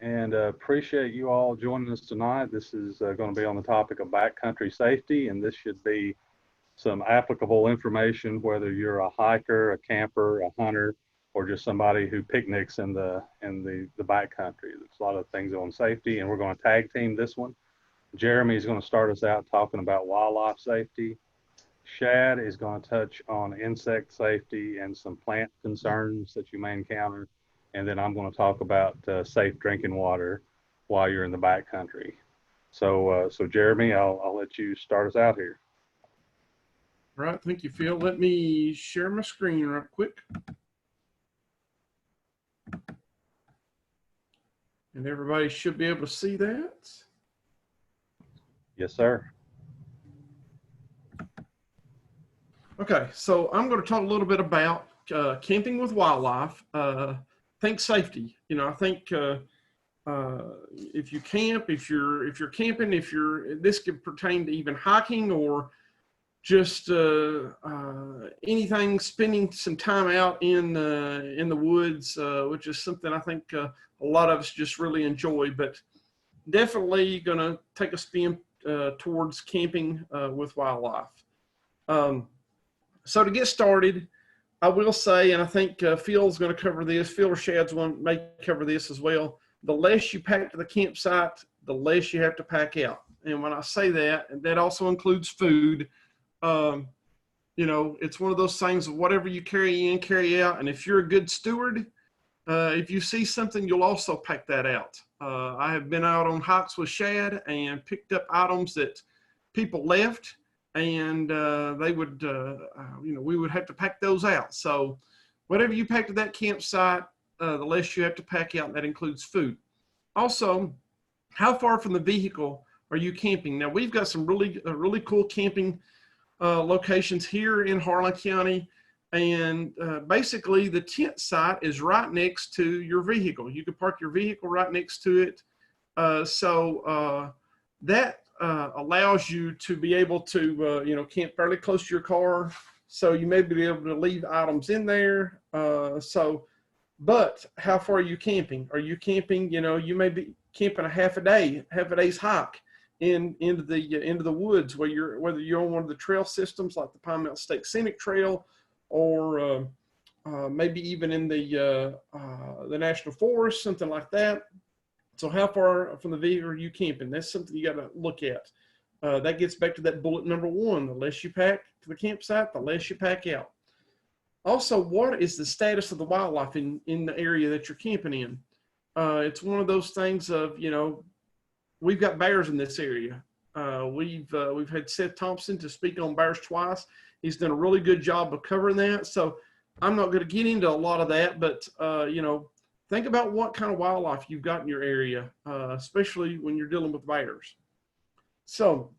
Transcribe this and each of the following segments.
and appreciate you all joining us tonight. This is going to be on the topic of backcountry safety, and this should be some applicable information whether you're a hiker, a camper, a hunter, or just somebody who picnics in the backcountry. There's a lot of things on safety, and we're going to tag team this one. Jeremy is going to start us out talking about wildlife safety. Shad is going to touch on insect safety and some plant concerns that you may encounter. And then I'm going to talk about safe drinking water while you're in the backcountry. So Jeremy, I'll let you start us out here. All right, thank you, Phil. Let me share my screen right quick. And everybody should be able to see that. Yes, sir. Okay, so I'm going to talk a little bit about camping with wildlife. Think safety. You know, I think if you camp, if you're camping, this could pertain to even hiking or just anything, spending some time out in the woods, which is something I think a lot of us just really enjoy. But definitely going to take a spin towards camping with wildlife. So to get started, I will say, and I think Phil's going to cover this, Phil or Shad's one may cover this as well, the less you pack to the campsite, the less you have to pack out. And when I say that, and that also includes food, you know, it's one of those things of whatever you carry in, carry out. And if you're a good steward, if you see something, you'll also pack that out. I have been out on hikes with Shad and picked up items that people left, and they would, you know, we would have to pack those out. So whatever you pack to that campsite, the less you have to pack out, and that includes food. Also, how far from the vehicle are you camping? Now, we've got some really cool camping locations here in Harlan County, and basically the tent site is right next to your vehicle. You can park your vehicle right next to it. That allows you to be able to, you know, camp fairly close to your car. So you may be able to leave items in there. But how far are you camping? Are you camping, you know, you may be camping half a day's hike into the woods, whether you're on one of the trail systems like the Pine Mountain State Scenic Trail, or maybe even in the National Forest, something like that. So how far from the vehicle are you camping? That's something you got to look at. That gets back to that bullet number one. The less you pack to the campsite, the less you pack out. Also, what is the status of the wildlife in the area that you're camping in? It's one of those things of, you know, we've got bears in this area. We've had Seth Thompson to speak on bears twice. He's done a really good job of covering that. So I'm not going to get into a lot of that, but you know, think about what kind of wildlife you've got in your area, especially when you're dealing with bears. So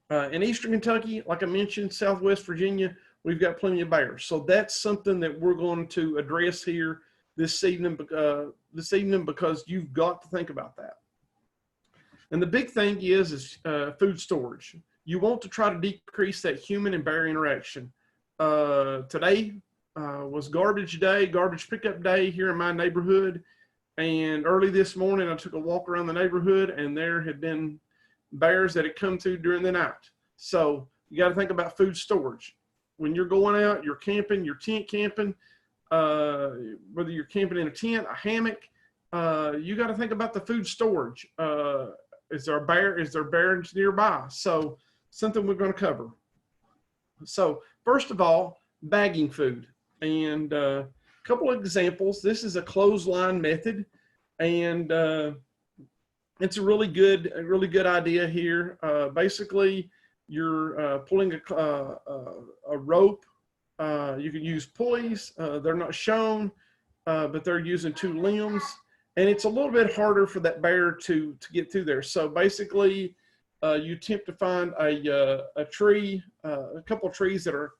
in Eastern Kentucky, like I mentioned, Southwest Virginia, we've got plenty of bears. So that's something that we're going to address here this evening because you've got to think about that. And the big thing is food storage. You want to try to decrease that human and bear interaction. Today was garbage pickup day here in my neighborhood. And early this morning, I took a walk around the neighborhood, and there had been bears that had come through during the night. So you got to think about food storage. When you're going out, you're camping, you're tent camping, whether you're camping in a tent, a hammock, you got to think about the food storage. Is there bears nearby? So something we're going to cover. So first of all, bagging food. And a couple of examples. This is a clothesline method, and it's a really good idea here. Basically, you're pulling a rope. You can use pulleys. They're not shown, but they're using two limbs, and it's a little bit harder for that bear to get through there. So basically, you attempt to find a tree, a couple of trees that are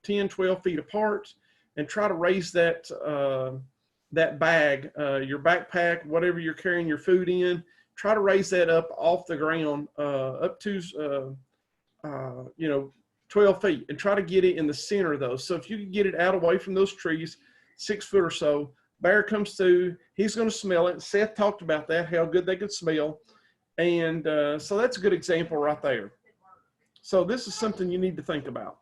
10, 12 feet apart, and try to raise that bag, your backpack, whatever you're carrying your food in, try to raise that up off the ground, up to, 12 feet, and try to get it in the center of those. So if you can get it out away from those trees, 6 foot or so, Bear comes through, he's going to smell it. Seth talked about that, how good they could smell. And so that's a good example right there. So this is something you need to think about.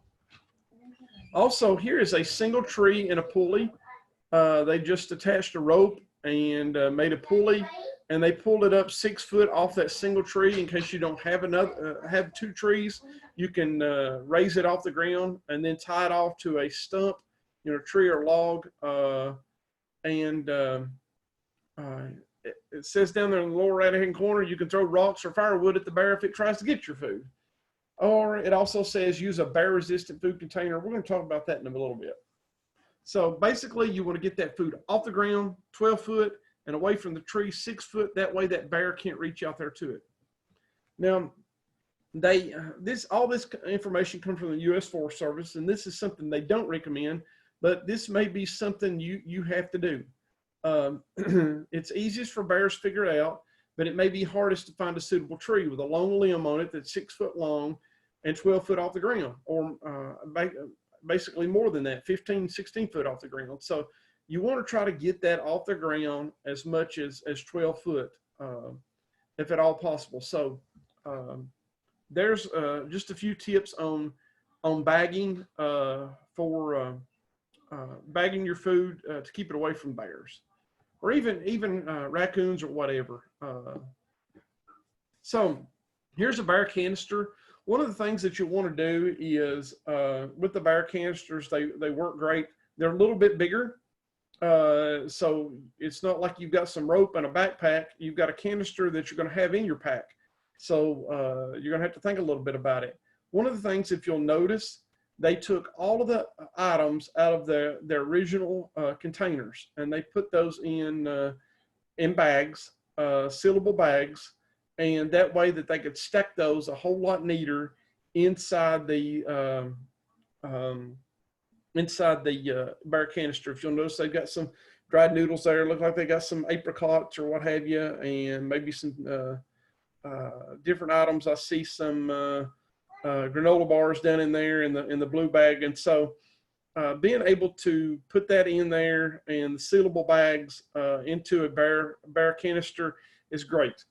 Also, here is a single tree and a pulley. They just attached a rope and made a pulley, and they pulled it up 6 foot off that single tree in case you don't have have 2 trees. You can raise it off the ground and then tie it off to a stump, tree or log. It says down there in the lower right-hand corner, you can throw rocks or firewood at the bear if it tries to get your food. Or it also says use a bear-resistant food container. We're going to talk about that in a little bit. So basically, you want to get that food off the ground, 12 foot, and away from the tree, 6 foot. That way, that bear can't reach out there to it. Now, all this information comes from the U.S. Forest Service, and this is something they don't recommend, but this may be something you have to do. It's easiest for bears to figure it out, but it may be hardest to find a suitable tree with a long limb on it that's 6 foot long and 12 foot off the ground, or basically more than that, 15, 16 foot off the ground. So you want to try to get that off the ground as much as 12 foot, if at all possible. So there's just a few tips on bagging for bagging your food to keep it away from bears, or even raccoons or whatever. So here's a bear canister. One of the things that you want to do is with the bear canisters, they work great. They're a little bit bigger. So it's not like you've got some rope and a backpack. You've got a canister that you're going to have in your pack. So you're going to have to think a little bit about it. One of the things, if you'll notice, they took all of the items out of their original containers, and they put those in bags, sealable bags, and that way that they could stack those a whole lot neater inside the bear canister. If you'll notice, they've got some dried noodles there. Look like they got some apricots or what have you, and maybe some different items. I see some granola bars down in there in the blue bag. And so being able to put that in there and the sealable bags into a bear canister is great.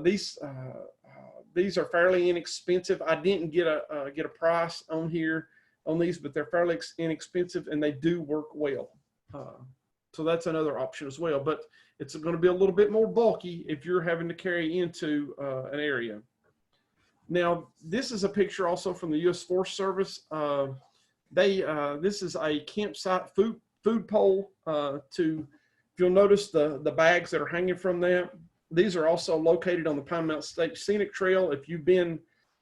These are fairly inexpensive. I didn't get a price on here on these, but they're fairly inexpensive and they do work well. So that's another option as well, but it's going to be a little bit more bulky if you're having to carry into an area. Now, this is a picture also from the U.S. Forest Service. This is a campsite food pole. If you'll notice the bags that are hanging from that, these are also located on the Pine Mountain State Scenic Trail. If you've been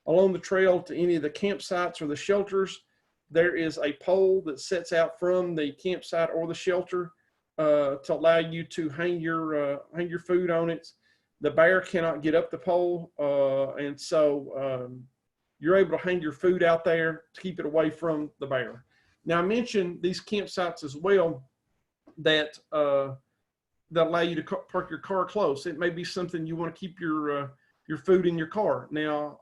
along the trail to any of the campsites or the shelters, there is a pole that sets out from the campsite or the shelter to allow you to hang your food on it. The bear cannot get up the pole, and so you're able to hang your food out there to keep it away from the bear. Now, I mentioned these campsites as well that allow you to park your car close. It may be something you want to keep your food in your car. Now,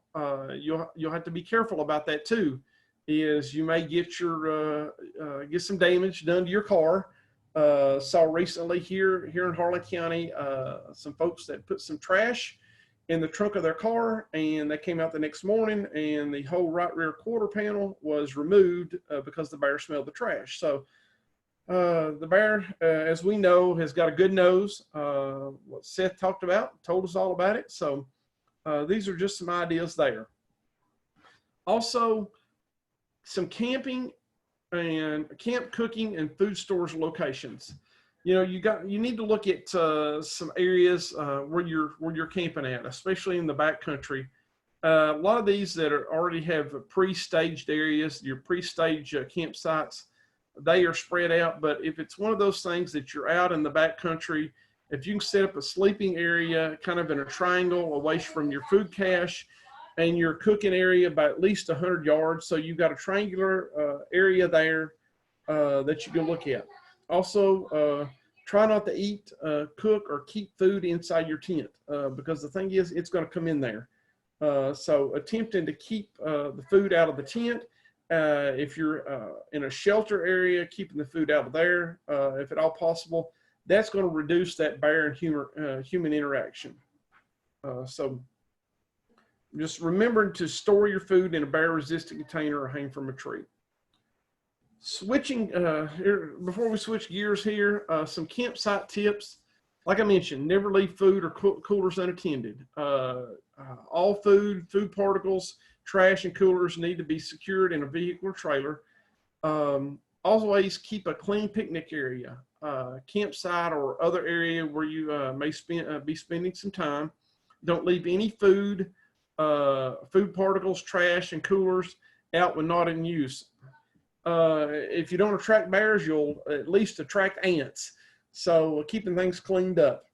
you'll have to be careful about that too. Is you may get some damage done to your car. Saw recently here in Harlan County, some folks that put some trash in the trunk of their car, and they came out the next morning and the whole right rear quarter panel was removed because the bear smelled the trash. So the bear, as we know, has got a good nose. What Seth talked about, told us all about it. So these are just some ideas there. Also, some camping and camp cooking and food storage locations. You need to look at some areas where you're camping at, especially in the backcountry. A lot of these that already have pre-staged areas, your pre-staged campsites, they are spread out. But if it's one of those things that you're out in the backcountry, if you can set up a sleeping area kind of in a triangle away from your food cache and your cooking area by at least 100 yards. So you've got a triangular area there that you can look at. Also, try not to eat, cook, or keep food inside your tent because the thing is, it's going to come in there. So attempting to keep the food out of the tent. If you're in a shelter area, keeping the food out of there if at all possible. that's going to reduce that bear and human interaction. So just remembering to store your food in a bear-resistant container or hang from a tree. Switching, before we switch gears here, some campsite tips. Like I mentioned, never leave food or coolers unattended. All food particles, trash, and coolers need to be secured in a vehicle or trailer. Always keep a clean picnic area, campsite, or other area where you may be spending some time. Don't leave any food particles, trash, and coolers out when not in use. If you don't attract bears, you'll at least attract ants. So keeping things cleaned up.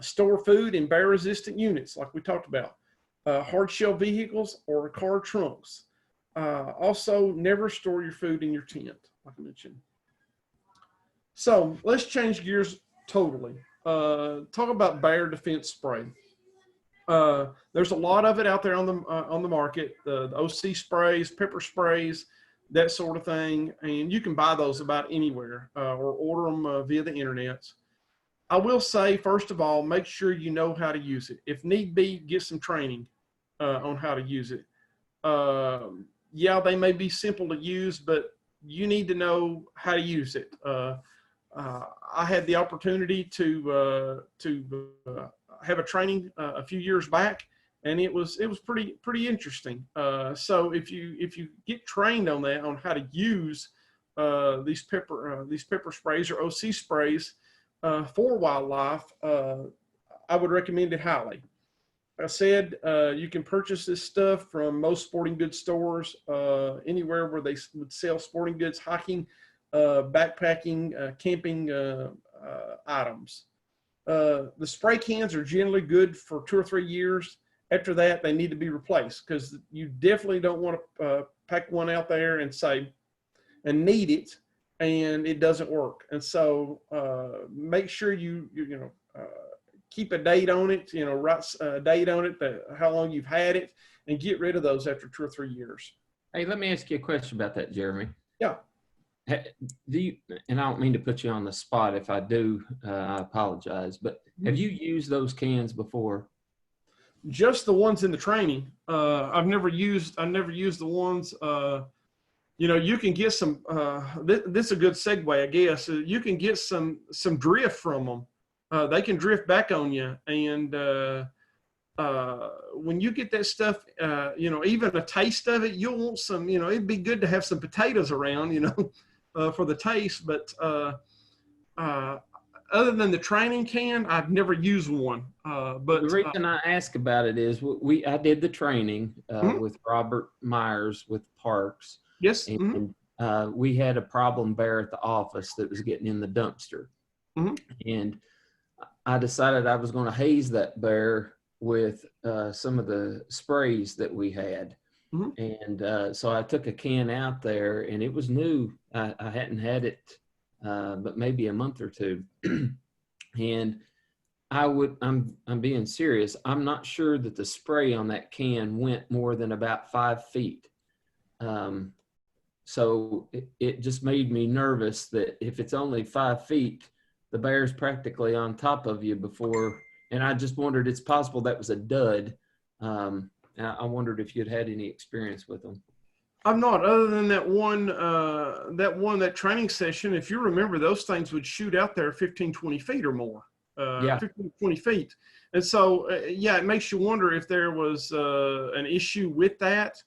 Store food in bear-resistant units, like we talked about. Hard shell vehicles or car trunks. Also, never store your food in your tent, like I mentioned. So let's change gears totally. Talk about bear defense spray. There's a lot of it out there on the market. The OC sprays, pepper sprays, that sort of thing, and you can buy those about anywhere or order them via the internet. I will say, first of all, make sure you know how to use it. If need be, get some training on how to use it. Yeah, they may be simple to use, but you need to know how to use it. I had the opportunity to have a training a few years back, and it was pretty interesting. So if you get trained on that, on how to use these pepper sprays or OC sprays for wildlife, I would recommend it highly. I said you can purchase this stuff from most sporting goods stores, anywhere where they would sell sporting goods, hiking, backpacking, camping items. The spray cans are generally good for 2 or 3 years. After that, they need to be replaced, because you definitely don't want to pack one out there and need it, and it doesn't work. And so make sure you keep a date on it, write a date on it, how long you've had it, and get rid of those after 2 or 3 years. Hey, let me ask you a question about that, Jeremy. Yeah. Do you, and I don't mean to put you on the spot. If I do, I apologize, but have you used those cans before? Just the ones in the training. I've never used the ones, you can get some, this is a good segue, I guess. You can get some drift from them. They can drift back on you. And when you get that stuff, even a taste of it, you'll want some, it'd be good to have some potatoes around, for the taste. But other than the training can, I've never used one. But the reason I ask about it is I did the training with Robert Myers with Parks. Yes. And we had a problem bear at the office that was getting in the dumpster. And I decided I was going to haze that bear with some of the sprays that we had. And so I took a can out there, and it was new. I hadn't had it but maybe a month or two. And I'm being serious. I'm not sure that the spray on that can went more than about 5 feet. So it just made me nervous that if it's only 5 feet, the bear's practically on top of you before. And I just wondered, it's possible that was a dud. I wondered if you'd had any experience with them. I've not, other than that training session. If you remember, those things would shoot out there 15, 20 feet or more. 15, 20 feet. And so, it makes you wonder if there was an issue with that.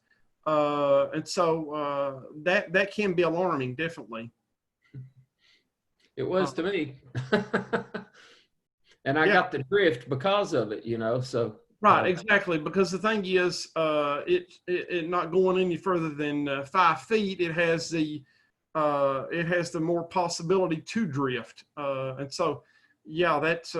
And so that can be alarming, definitely. It was to me. And I got the drift because of it, so. Right, exactly. Because the thing is, it not going any further than 5 feet. It has the more possibility to drift, and so that's.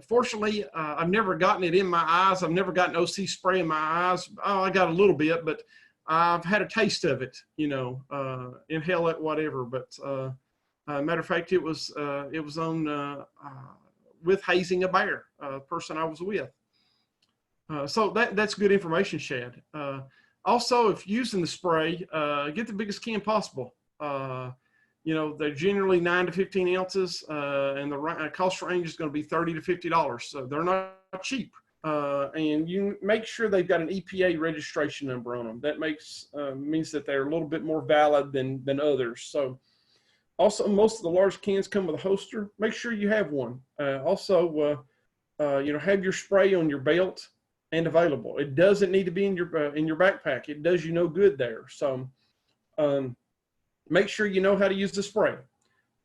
Fortunately, I've never gotten it in my eyes. I've never gotten OC spray in my eyes. I got a little bit, but I've had a taste of it. Inhale it, whatever. But matter of fact, it was on. With hazing a bear, person I was with. So that's good information, Shad. Also, if using the spray, get the biggest can possible. You know, they're generally 9 to 15 ounces, and the cost range is going to be $30 to $50. So they're not cheap. And you make sure they've got an EPA registration number on them. That means that they're a little bit more valid than others. So also, most of the large cans come with a holster. Make sure you have one. Also, you know, have your spray on your belt and available. It doesn't need to be in your backpack. It does you no good there. So make sure you know how to use the spray.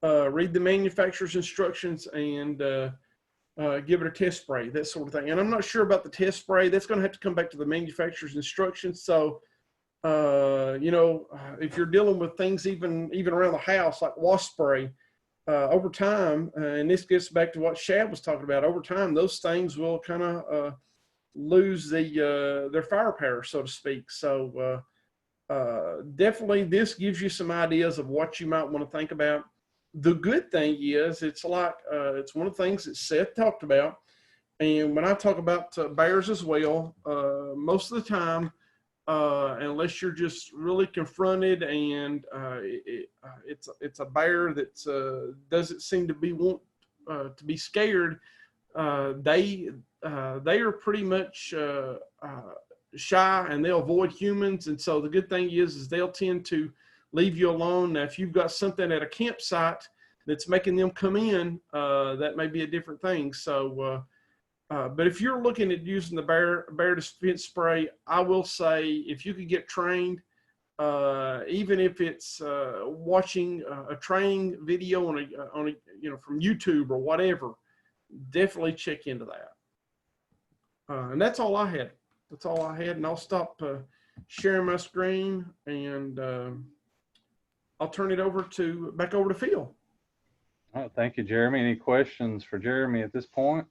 Read the manufacturer's instructions and give it a test spray, that sort of thing. And I'm not sure about the test spray. That's going to have to come back to the manufacturer's instructions. So, you know, if you're dealing with things even around the house, like wasp spray, over time, and this gets back to what Shad was talking about, over time, those things will kind of lose their firepower, so to speak. So definitely this gives you some ideas of what you might want to think about. The good thing is it's like, it's one of the things that Seth talked about. And when I talk about bears as well, most of the time, unless you're just really confronted and it's a bear that doesn't seem to want to be scared, they are pretty much shy and they'll avoid humans. And so the good thing is they'll tend to leave you alone. Now, if you've got something at a campsite that's making them come in, that may be a different thing. So, but if you're looking at using the bear defense spray, I will say if you could get trained, even if it's watching a training video on a you know, from YouTube or whatever, definitely check into that. And that's all I had. That's all I had, and I'll stop sharing my screen, and I'll turn it back over to Phil. All right, thank you, Jeremy. Any questions for Jeremy at this point?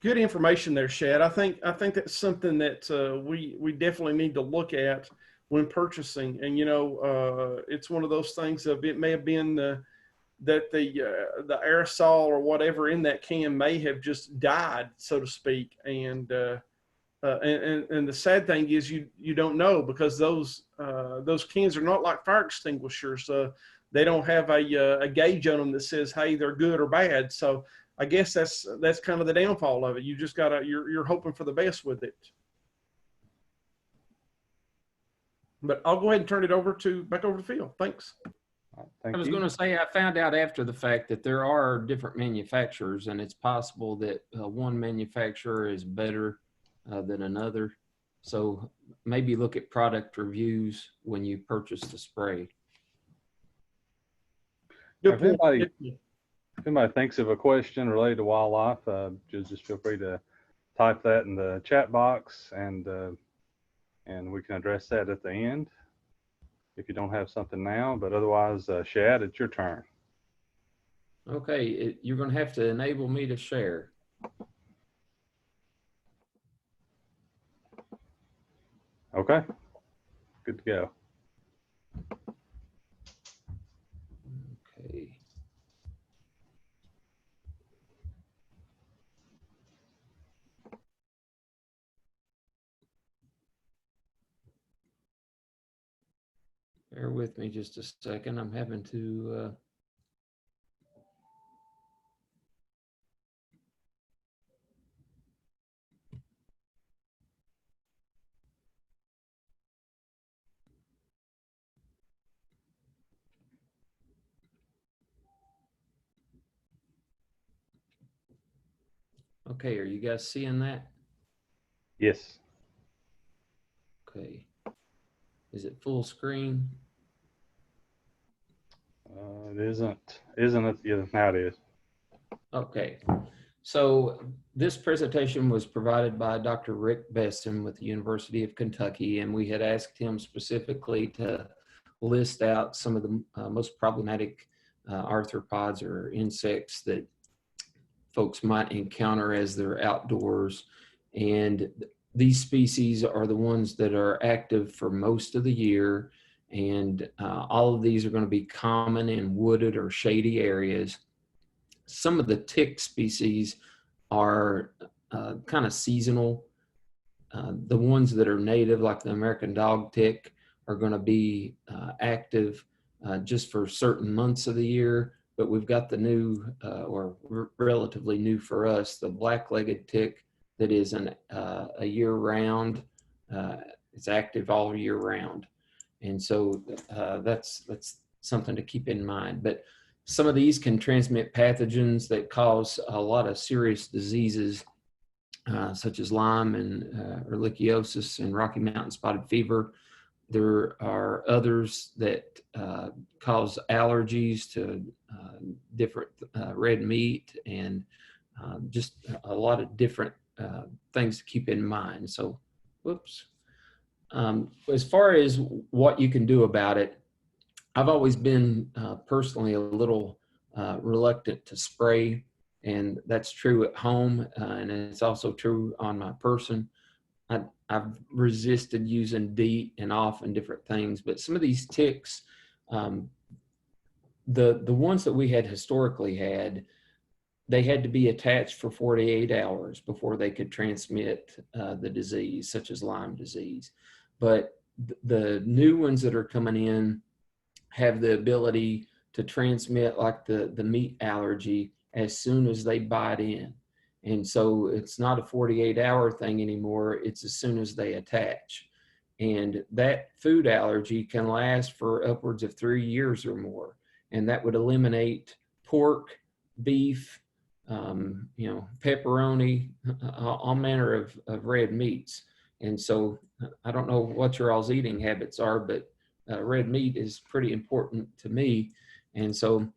Good information there, Shad. I think that's something that we definitely need to look at when purchasing. And you know, it's one of those things of it may have been that the aerosol or whatever in that can may have just died, so to speak. And the sad thing is you don't know, because those cans are not like fire extinguishers. They don't have a gauge on them that says, hey, they're good or bad. So I guess that's kind of the downfall of it. You just you're hoping for the best with it. But I'll go ahead and turn it back over to Phil. Thanks. Thank I was you. going to say, I found out after the fact that there are different manufacturers, and it's possible that one manufacturer is better than another. So maybe look at product reviews when you purchase the spray. If anybody thinks of a question related to wildlife, just feel free to type that in the chat box, and we can address that at the end if you don't have something now. But otherwise, Shad, it's your turn. Okay, you're going to have to enable me to share. Okay, good to go. Okay. Bear with me just a second. I'm having to okay, are you guys seeing that? Yes. Okay. Is it full screen? It isn't it? Yeah, now it is. Okay. So this presentation was provided by Dr. Rick Besson with the University of Kentucky, and we had asked him specifically to list out some of the most problematic arthropods or insects that folks might encounter as they're outdoors. And these species are the ones that are active for most of the year. And all of these are going to be common in wooded or shady areas. Some of the tick species are kind of seasonal. The ones that are native, like the American dog tick, are going to be active just for certain months of the year. But we've got the new, or relatively new for us, the black-legged tick that is a year-round. It's active all year round, and so that's something to keep in mind. But some of these can transmit pathogens that cause a lot of serious diseases, such as Lyme and ehrlichiosis and Rocky Mountain spotted fever. There are others that cause allergies to different red meat, and just a lot of different things to keep in mind. So, whoops. As far as what you can do about it, I've always been personally a little reluctant to spray, and that's true at home, and it's also true on my person. I've resisted using DEET and off and different things, but some of these ticks, the ones that we had historically had, they had to be attached for 48 hours before they could transmit the disease, such as Lyme disease. But the new ones that are coming in have the ability to transmit, like the meat allergy, as soon as they bite in. And so it's not a 48-hour thing anymore. It's as soon as they attach. And that food allergy can last for upwards of 3 years or more. And that would eliminate pork, beef, pepperoni, all manner of red meats. And so I don't know what your all's eating habits are, but red meat is pretty important to me. And so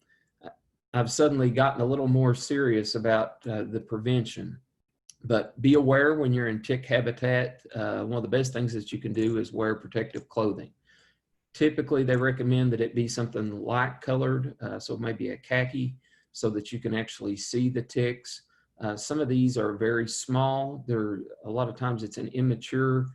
I've suddenly gotten a little more serious about the prevention. But be aware when you're in tick habitat. One of the best things that you can do is wear protective clothing. Typically, they recommend that it be something light colored, so maybe a khaki, so that you can actually see the ticks. Some of these are very small. A lot of times it's an immature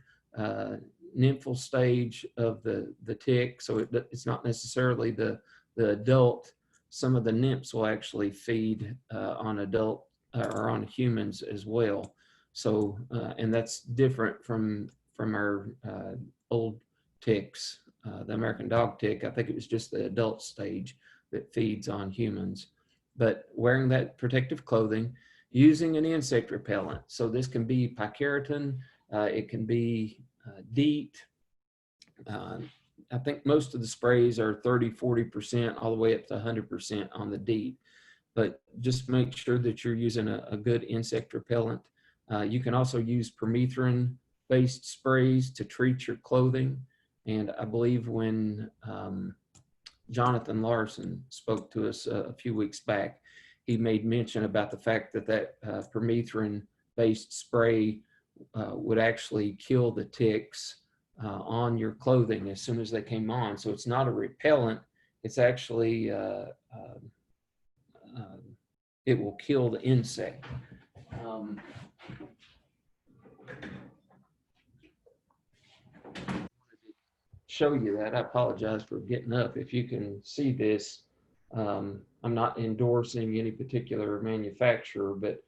nymphal stage of the tick, so it's not necessarily the adult. Some of the nymphs will actually feed on adult or on humans as well. So, and that's different from our old ticks. The American dog tick, I think it was just the adult stage that feeds on humans. But wearing that protective clothing, using an insect repellent. So this can be picarotin, it can be DEET. I think most of the sprays are 30-40%, all the way up to 100% on the DEET. But just make sure that you're using a good insect repellent. You can also use permethrin-based sprays to treat your clothing. And I believe when Jonathan Larson spoke to us a few weeks back, he made mention about the fact that permethrin-based spray would actually kill the ticks on your clothing as soon as they came on. So it's not a repellent, it's actually, it will kill the insect. Show you that. I apologize for getting up. If you can see this, I'm not endorsing any particular manufacturer, but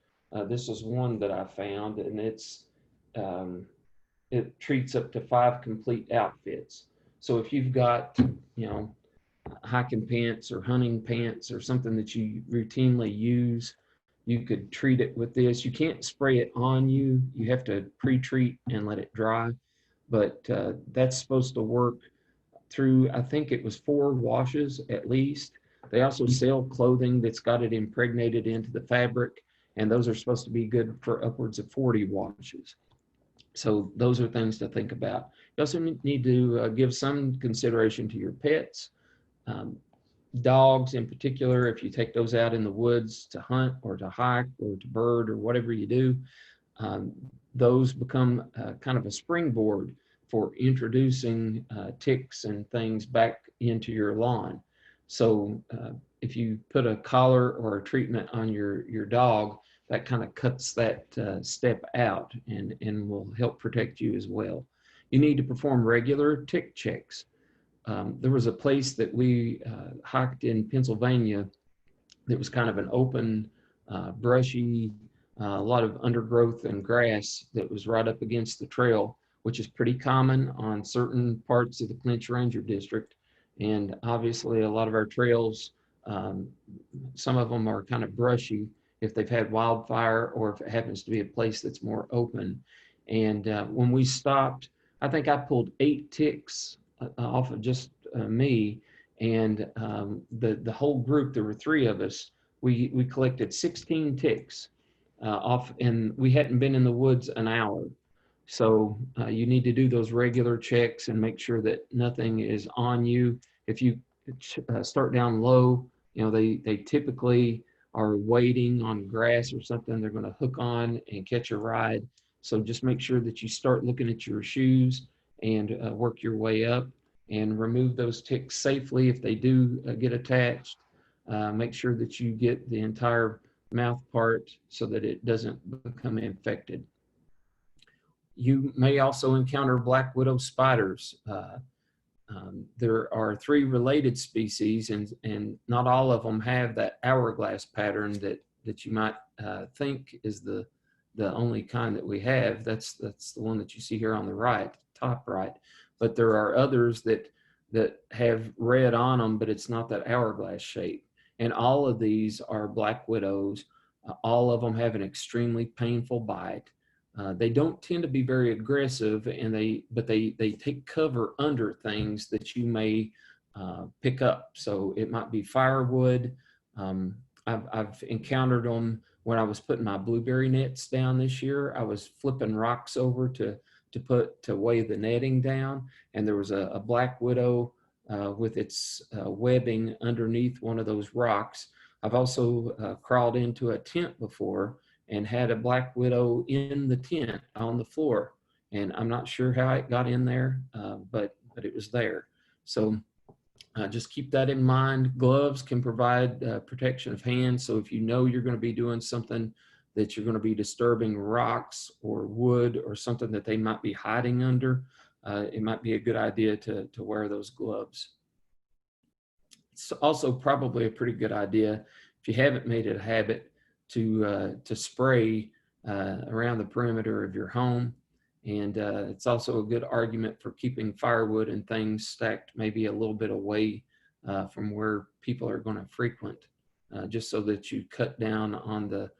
this is one that I found, and it treats up to 5 complete outfits. So if you've got, hiking pants or hunting pants or something that you routinely use, you could treat it with this. You can't spray it on you. You have to pre-treat and let it dry. But that's supposed to work through, I think it was 4 washes at least. They also sell clothing that's got it impregnated into the fabric, and those are supposed to be good for upwards of 40 washes. So those are things to think about. You also need to give some consideration to your pets. Dogs in particular, if you take those out in the woods to hunt or to hike or to bird or whatever you do, those become kind of a springboard for introducing ticks and things back into your lawn. So if you put a collar or a treatment on your dog, that kind of cuts that step out and will help protect you as well. You need to perform regular tick checks. There was a place that we hiked in Pennsylvania that was kind of an open, brushy, a lot of undergrowth and grass that was right up against the trail. which is pretty common on certain parts of the Clinch Ranger District. And obviously a lot of our trails, some of them are kind of brushy if they've had wildfire or if it happens to be a place that's more open. And when we stopped, I think I pulled 8 ticks off of just me, and the whole group, there were 3 of us, we collected 16 ticks off, and we hadn't been in the woods an hour. So you need to do those regular checks and make sure that nothing is on you. If you start down low, you know, they typically are waiting on grass or something. They're going to hook on and catch a ride. So just make sure that you start looking at your shoes and work your way up and remove those ticks safely if they do get attached. Make sure that you get the entire mouth part so that it doesn't become infected. You may also encounter black widow spiders. There are 3 related species, and not all of them have that hourglass pattern that you might think is the only kind that we have. That's the one that you see here on the right, top right. But there are others that have red on them, but it's not that hourglass shape. And all of these are black widows. All of them have an extremely painful bite. They don't tend to be very aggressive, but they take cover under things that you may pick up. So it might be firewood. I've encountered them when I was putting my blueberry nets down this year. I was flipping rocks over to weigh the netting down, and there was a black widow with its webbing underneath one of those rocks. I've also crawled into a tent before and had a black widow in the tent on the floor, and I'm not sure how it got in there, but it was there. So just keep that in mind. Gloves can provide protection of hands. So if you know you're going to be doing something that you're going to be disturbing rocks or wood or something that they might be hiding under, it might be a good idea to wear those gloves. It's also probably a pretty good idea, if you haven't made it a habit, to spray around the perimeter of your home. And it's also a good argument for keeping firewood and things stacked maybe a little bit away from where people are going to frequent, just so that you cut down on the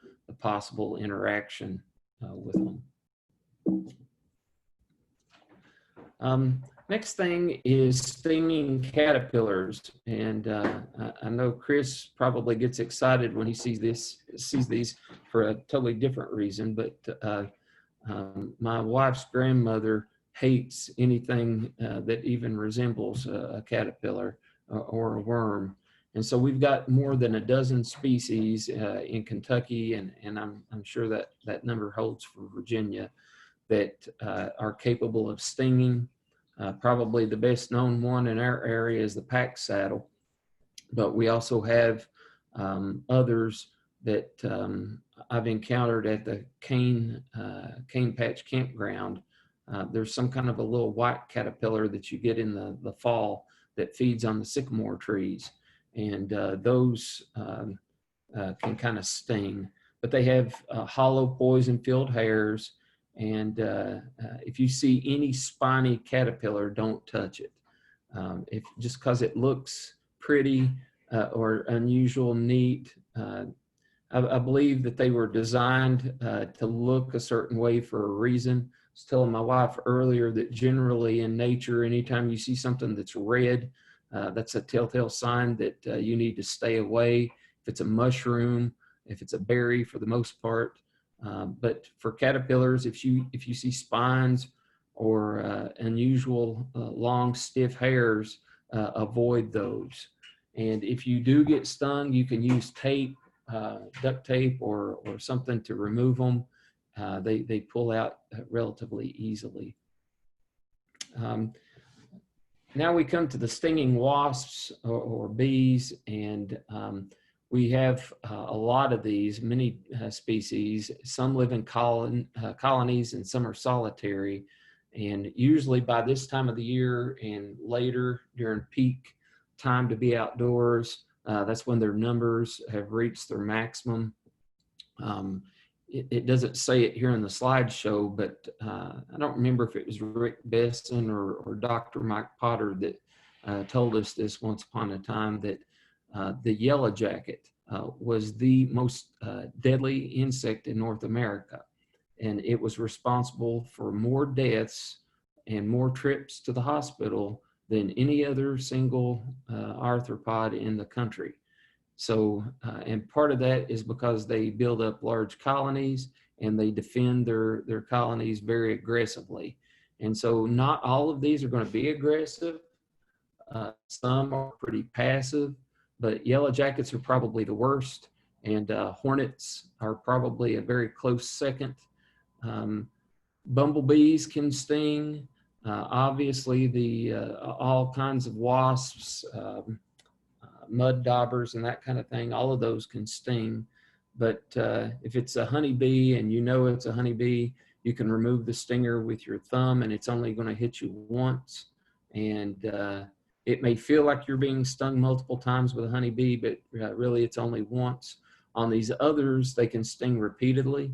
possible interaction with them. Next thing is stinging caterpillars, and I know Chris probably gets excited when he sees these for a totally different reason, but my wife's grandmother hates anything that even resembles a caterpillar or a worm. And so we've got more than a dozen species in Kentucky, and I'm sure that number holds for Virginia, that are capable of stinging. Probably the best known one in our area is the pack saddle, but we also have others that I've encountered at the Cane Patch Campground. There's some kind of a little white caterpillar that you get in the fall that feeds on the sycamore trees, and those can kind of sting, but they have hollow poison-filled hairs. And if you see any spiny caterpillar, don't touch it. Just because it looks pretty or unusual, neat, I believe that they were designed to look a certain way for a reason. I was telling my wife earlier that generally in nature, anytime you see something that's red, that's a telltale sign that you need to stay away. If it's a mushroom, if it's a berry, for the most part. But for caterpillars, if you see spines or unusual long stiff hairs, avoid those. And if you do get stung, you can use tape, duct tape, or something to remove them. They pull out relatively easily. Now we come to the stinging wasps or bees, and we have a lot of these, many species. Some live in colonies and some are solitary. And usually by this time of the year and later during peak time to be outdoors, that's when their numbers have reached their maximum. it doesn't say it here in the slideshow, but I don't remember if it was Rick Besson or Dr. Mike Potter that told us this once upon a time, that the yellow jacket was the most deadly insect in North America. And it was responsible for more deaths and more trips to the hospital than any other single arthropod in the country. So, and part of that is because they build up large colonies and they defend their colonies very aggressively. And so not all of these are going to be aggressive. Some are pretty passive, but yellow jackets are probably the worst. And hornets are probably a very close second. Bumblebees can sting. Obviously, all kinds of wasps, mud daubers and that kind of thing, all of those can sting. But if it's a honeybee and you know it's a honeybee, you can remove the stinger with your thumb and it's only going to hit you once. And it may feel like you're being stung multiple times with a honeybee, but really it's only once. On these others, they can sting repeatedly.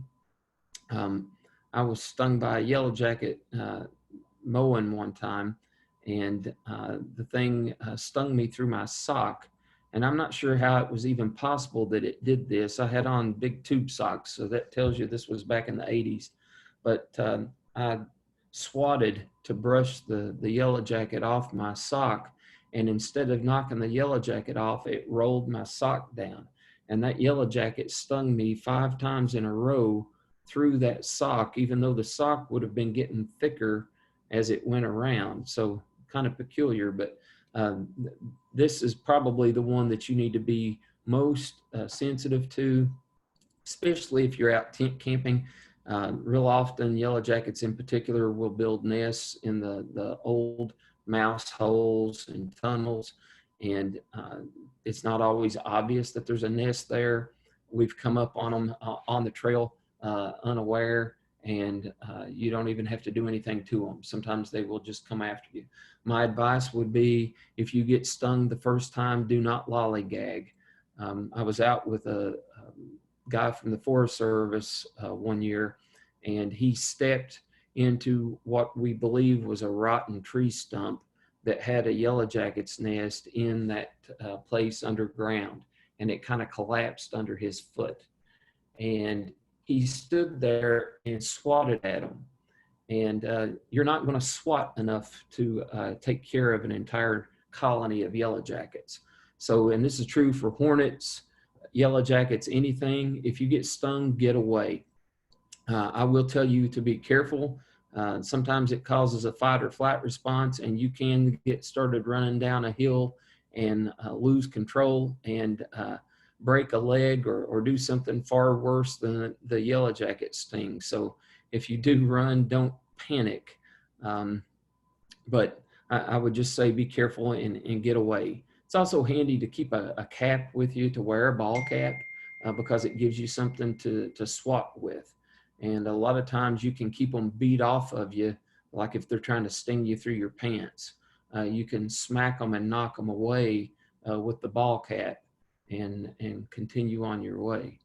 I was stung by a yellow jacket mowing one time, and the thing stung me through my sock. And I'm not sure how it was even possible that it did this. I had on big tube socks, so that tells you this was back in the 80s. But I swatted to brush the yellow jacket off my sock, and instead of knocking the yellow jacket off, it rolled my sock down. And that yellow jacket stung me 5 times in a row through that sock, even though the sock would have been getting thicker as it went around. So kind of peculiar, but this is probably the one that you need to be most sensitive to, especially if you're out tent camping. Real often, yellow jackets in particular will build nests in the old mouse holes and tunnels, and it's not always obvious that there's a nest there. We've come up on them on the trail unaware, and you don't even have to do anything to them. Sometimes they will just come after you. My advice would be, if you get stung the first time, do not lollygag. I was out with a guy from the Forest Service one year, and he stepped into what we believe was a rotten tree stump that had a yellow jacket's nest in that place underground, and it kind of collapsed under his foot. And he stood there and swatted at him. And you're not going to swat enough to take care of an entire colony of yellow jackets. So, and this is true for hornets, yellow jackets, anything. If you get stung, get away. I will tell you to be careful. Sometimes it causes a fight or flight response, and you can get started running down a hill and lose control and break a leg or do something far worse than the yellow jacket sting. So if you do run, don't panic. But I would just say be careful and get away. It's also handy to keep a cap with you, to wear a ball cap, because it gives you something to swat with. And a lot of times you can keep them beat off of you, like if they're trying to sting you through your pants. You can smack them and knock them away with the ball cap and continue on your way.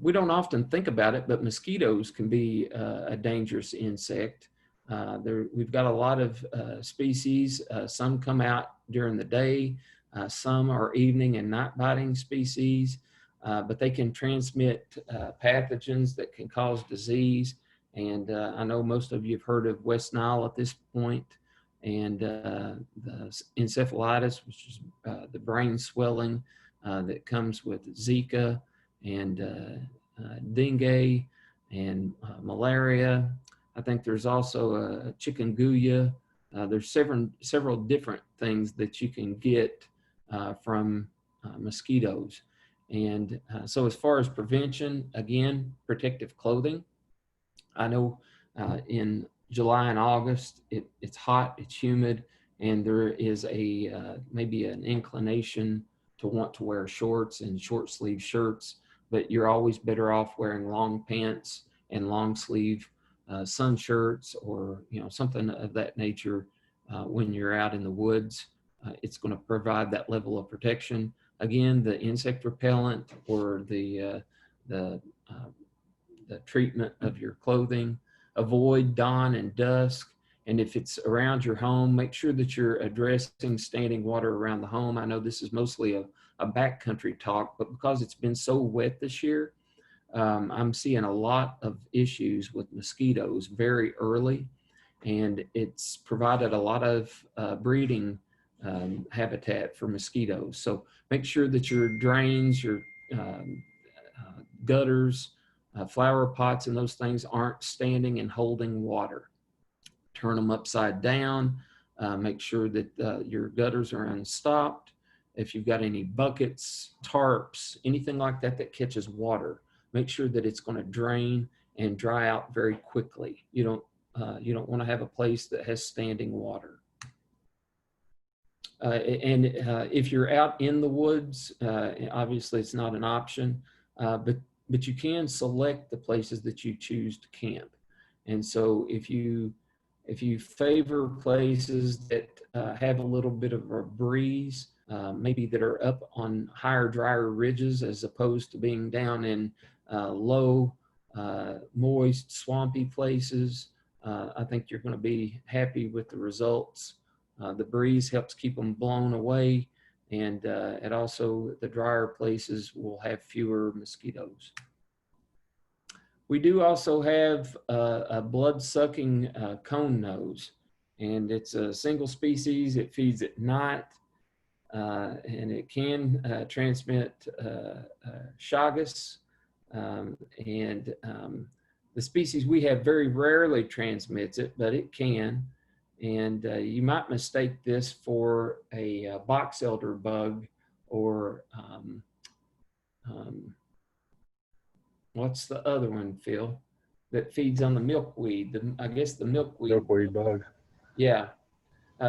We don't often think about it, but mosquitoes can be a dangerous insect. We've got a lot of species. Some come out during the day. Some are evening and night biting species, but they can transmit pathogens that can cause disease. And I know most of you have heard of West Nile at this point, and the encephalitis, which is the brain swelling that comes with Zika and dengue and malaria. I think there's also a chikungunya. There's several different things that you can get from mosquitoes. And so as far as prevention, again, protective clothing. I know in July and August, it's hot, it's humid, and there is maybe an inclination to want to wear shorts and short sleeve shirts, but you're always better off wearing long pants and long sleeve sun shirts, or something of that nature when you're out in the woods. It's going to provide that level of protection. Again, the insect repellent or the the treatment of your clothing. Avoid dawn and dusk. And if it's around your home, make sure that you're addressing standing water around the home. I know this is mostly a backcountry talk, but because it's been so wet this year, I'm seeing a lot of issues with mosquitoes very early, and it's provided a lot of breeding habitat for mosquitoes. So make sure that your drains, your gutters, flower pots, and those things aren't standing and holding water. Turn them upside down. Make sure that your gutters are unstopped. If you've got any buckets, tarps, anything like that that catches water, make sure that it's going to drain and dry out very quickly. You don't want to have a place that has standing water. If you're out in the woods, obviously it's not an option, but you can select the places that you choose to camp. And so if you favor places that have a little bit of a breeze, maybe that are up on higher, drier ridges as opposed to being down in low, moist, swampy places, I think you're going to be happy with the results. The breeze helps keep them blown away, and also the drier places will have fewer mosquitoes. We do also have a blood-sucking cone nose, and it's a single species. It feeds at night, and it can transmit Chagas. The species we have very rarely transmits it, but it can. And you might mistake this for a box elder bug, or what's the other one, Phil, that feeds on the milkweed? I guess the milkweed. Milkweed bug. Yeah,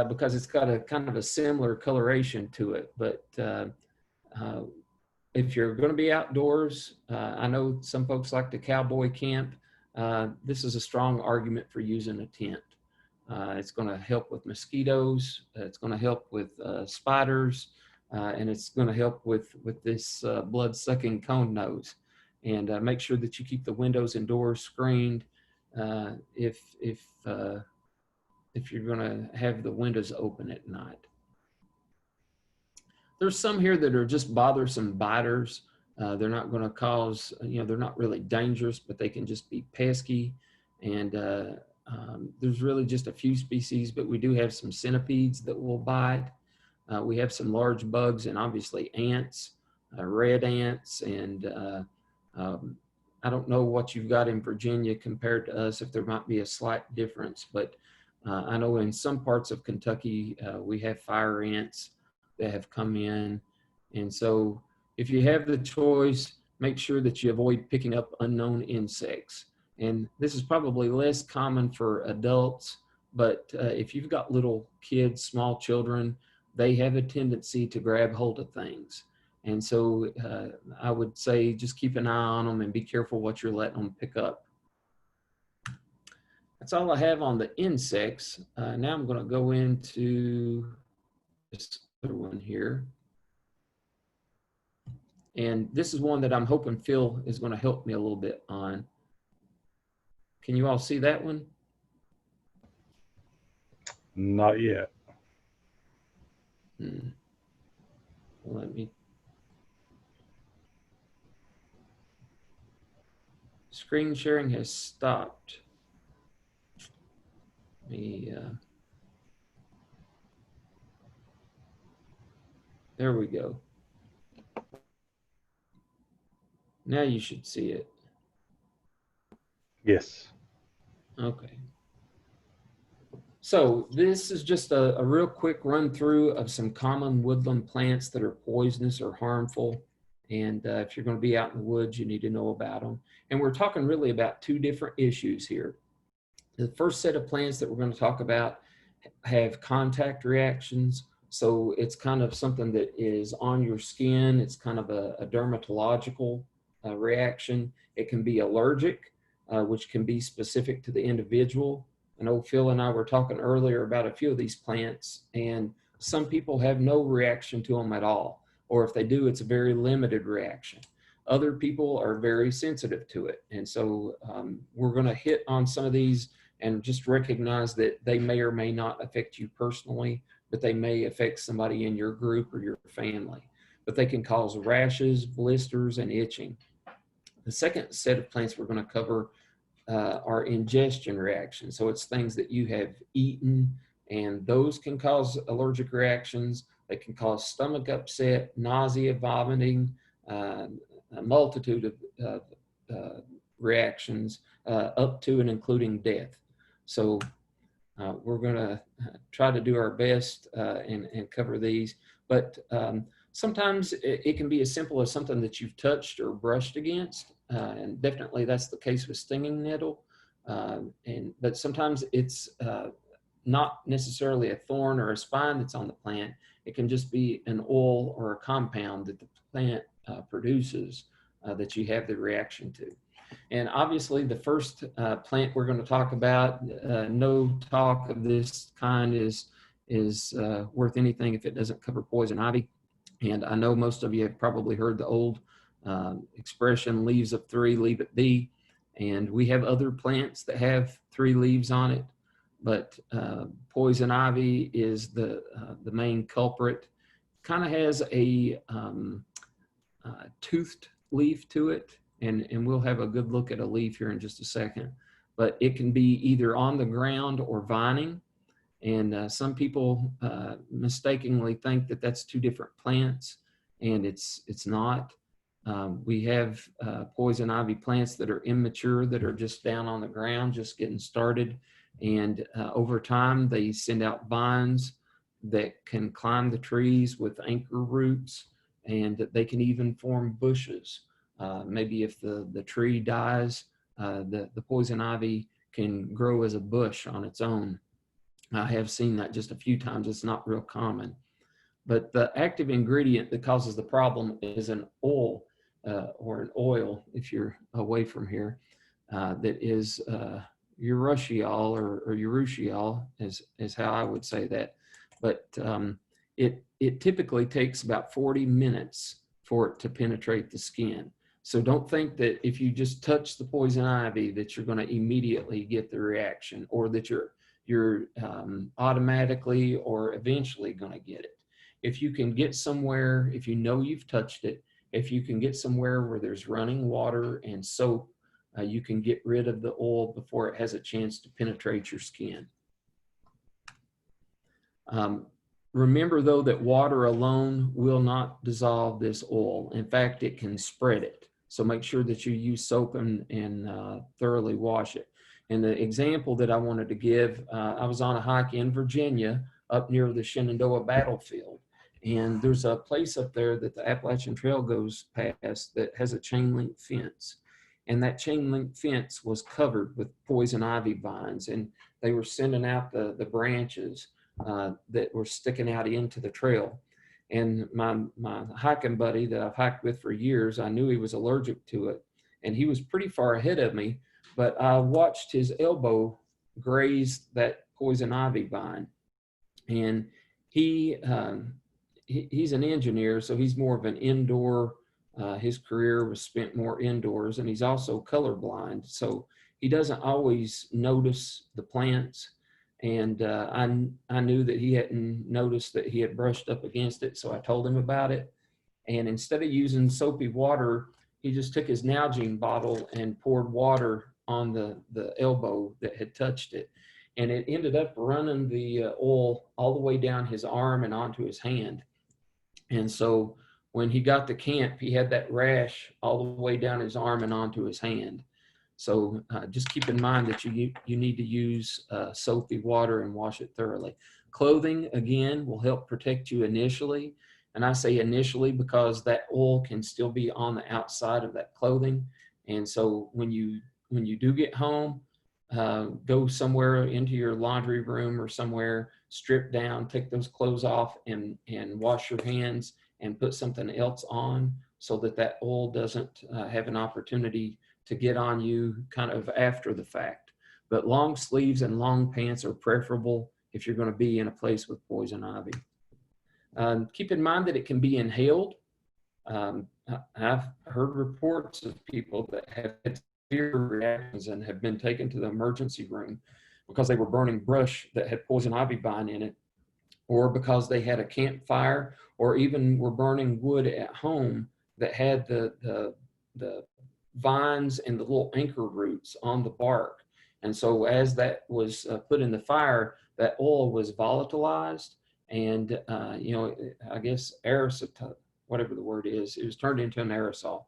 because it's got a kind of a similar coloration to it. But if you're going to be outdoors, I know some folks like to cowboy camp. This is a strong argument for using a tent. It's going to help with mosquitoes. It's going to help with spiders, and it's going to help with this blood-sucking cone nose. And make sure that you keep the windows and doors screened if you're going to have the windows open at night. There's some here that are just bothersome biters. They're not going to cause, they're not really dangerous, but they can just be pesky. And there's really just a few species, but we do have some centipedes that will bite. We have some large bugs and obviously ants, red ants, and I don't know what you've got in Virginia compared to us, if there might be a slight difference, but I know in some parts of Kentucky, we have fire ants that have come in. And so if you have the choice, make sure that you avoid picking up unknown insects. And this is probably less common for adults, but if you've got little kids, small children, they have a tendency to grab hold of things. And so I would say just keep an eye on them and be careful what you're letting them pick up. That's all I have on the insects. Now I'm going to go into this other one here. And this is one that I'm hoping Phil is going to help me a little bit on. Can you all see that one? Not yet. Let me. Screen sharing has stopped. There we go. Now you should see it. Yes. Okay. So this is just a real quick run through of some common woodland plants that are poisonous or harmful. And if you're going to be out in the woods, you need to know about them. And we're talking really about two different issues here. The first set of plants that we're going to talk about have contact reactions. So it's kind of something that is on your skin. It's kind of a dermatological reaction. It can be allergic, which can be specific to the individual. I know Phil and I were talking earlier about a few of these plants, and some people have no reaction to them at all. Or if they do, it's a very limited reaction. Other people are very sensitive to it. And so we're going to hit on some of these and just recognize that they may or may not affect you personally, but they may affect somebody in your group or your family. But they can cause rashes, blisters, and itching. The second set of plants we're going to cover are ingestion reactions. So it's things that you have eaten, and those can cause allergic reactions. They can cause stomach upset, nausea, vomiting, a multitude of reactions, up to and including death. So we're going to try to do our best and cover these. But sometimes it can be as simple as something that you've touched or brushed against. And definitely that's the case with stinging nettle. But sometimes it's not necessarily a thorn or a spine that's on the plant. It can just be an oil or a compound that the plant produces that you have the reaction to. And obviously the first plant we're going to talk about, no talk of this kind is worth anything if it doesn't cover poison ivy. And I know most of you have probably heard the old expression, leaves of three, leave it be. And we have other plants that have 3 leaves on it, but poison ivy is the main culprit. Kind of has a toothed leaf to it, and we'll have a good look at a leaf here in just a second. But it can be either on the ground or vining, and some people mistakenly think that that's 2 different plants, and it's not. We have poison ivy plants that are immature, that are just down on the ground, just getting started. And over time, they send out vines that can climb the trees with anchor roots, and they can even form bushes. Maybe if the tree dies, the poison ivy can grow as a bush on its own. I have seen that just a few times. It's not real common. But the active ingredient that causes the problem is an oil, or an oil, if you're away from here, that is urushiol or urushiol is how I would say that. But it typically takes about 40 minutes for it to penetrate the skin. So don't think that if you just touch the poison ivy that you're going to immediately get the reaction, or that you're automatically or eventually going to get it. If you can get somewhere, if you know you've touched it, if you can get somewhere where there's running water and soap, you can get rid of the oil before it has a chance to penetrate your skin. Remember though that water alone will not dissolve this oil. In fact, it can spread it. So make sure that you use soap and thoroughly wash it. And the example that I wanted to give, I was on a hike in Virginia up near the Shenandoah battlefield. And there's a place up there that the Appalachian Trail goes past that has a chain link fence. And that chain link fence was covered with poison ivy vines. And they were sending out the branches that were sticking out into the trail. And my hiking buddy that I've hiked with for years, I knew he was allergic to it. And he was pretty far ahead of me, but I watched his elbow graze that poison ivy vine. And he's an engineer, so he's more of an indoor, his career was spent more indoors, and he's also colorblind. So he doesn't always notice the plants. And I knew that he hadn't noticed that he had brushed up against it, so I told him about it. And instead of using soapy water, he just took his Nalgene bottle and poured water on the elbow that had touched it. And it ended up running the oil all the way down his arm and onto his hand. And so when he got to camp, he had that rash all the way down his arm and onto his hand. So just keep in mind that you need to use soapy water and wash it thoroughly. Clothing, again, will help protect you initially. And I say initially because that oil can still be on the outside of that clothing. And so when you do get home, go somewhere into your laundry room or somewhere, strip down, take those clothes off, and wash your hands and put something else on so that that oil doesn't have an opportunity to get on you kind of after the fact. But long sleeves and long pants are preferable if you're going to be in a place with poison ivy. Keep in mind that it can be inhaled. I've heard reports of people that have had severe reactions and have been taken to the emergency room because they were burning brush that had poison ivy vine in it, or because they had a campfire, or even were burning wood at home that had the vines and the little anchor roots on the bark. And so as that was put in the fire, that oil was volatilized, and I guess aerosol, whatever the word is, it was turned into an aerosol,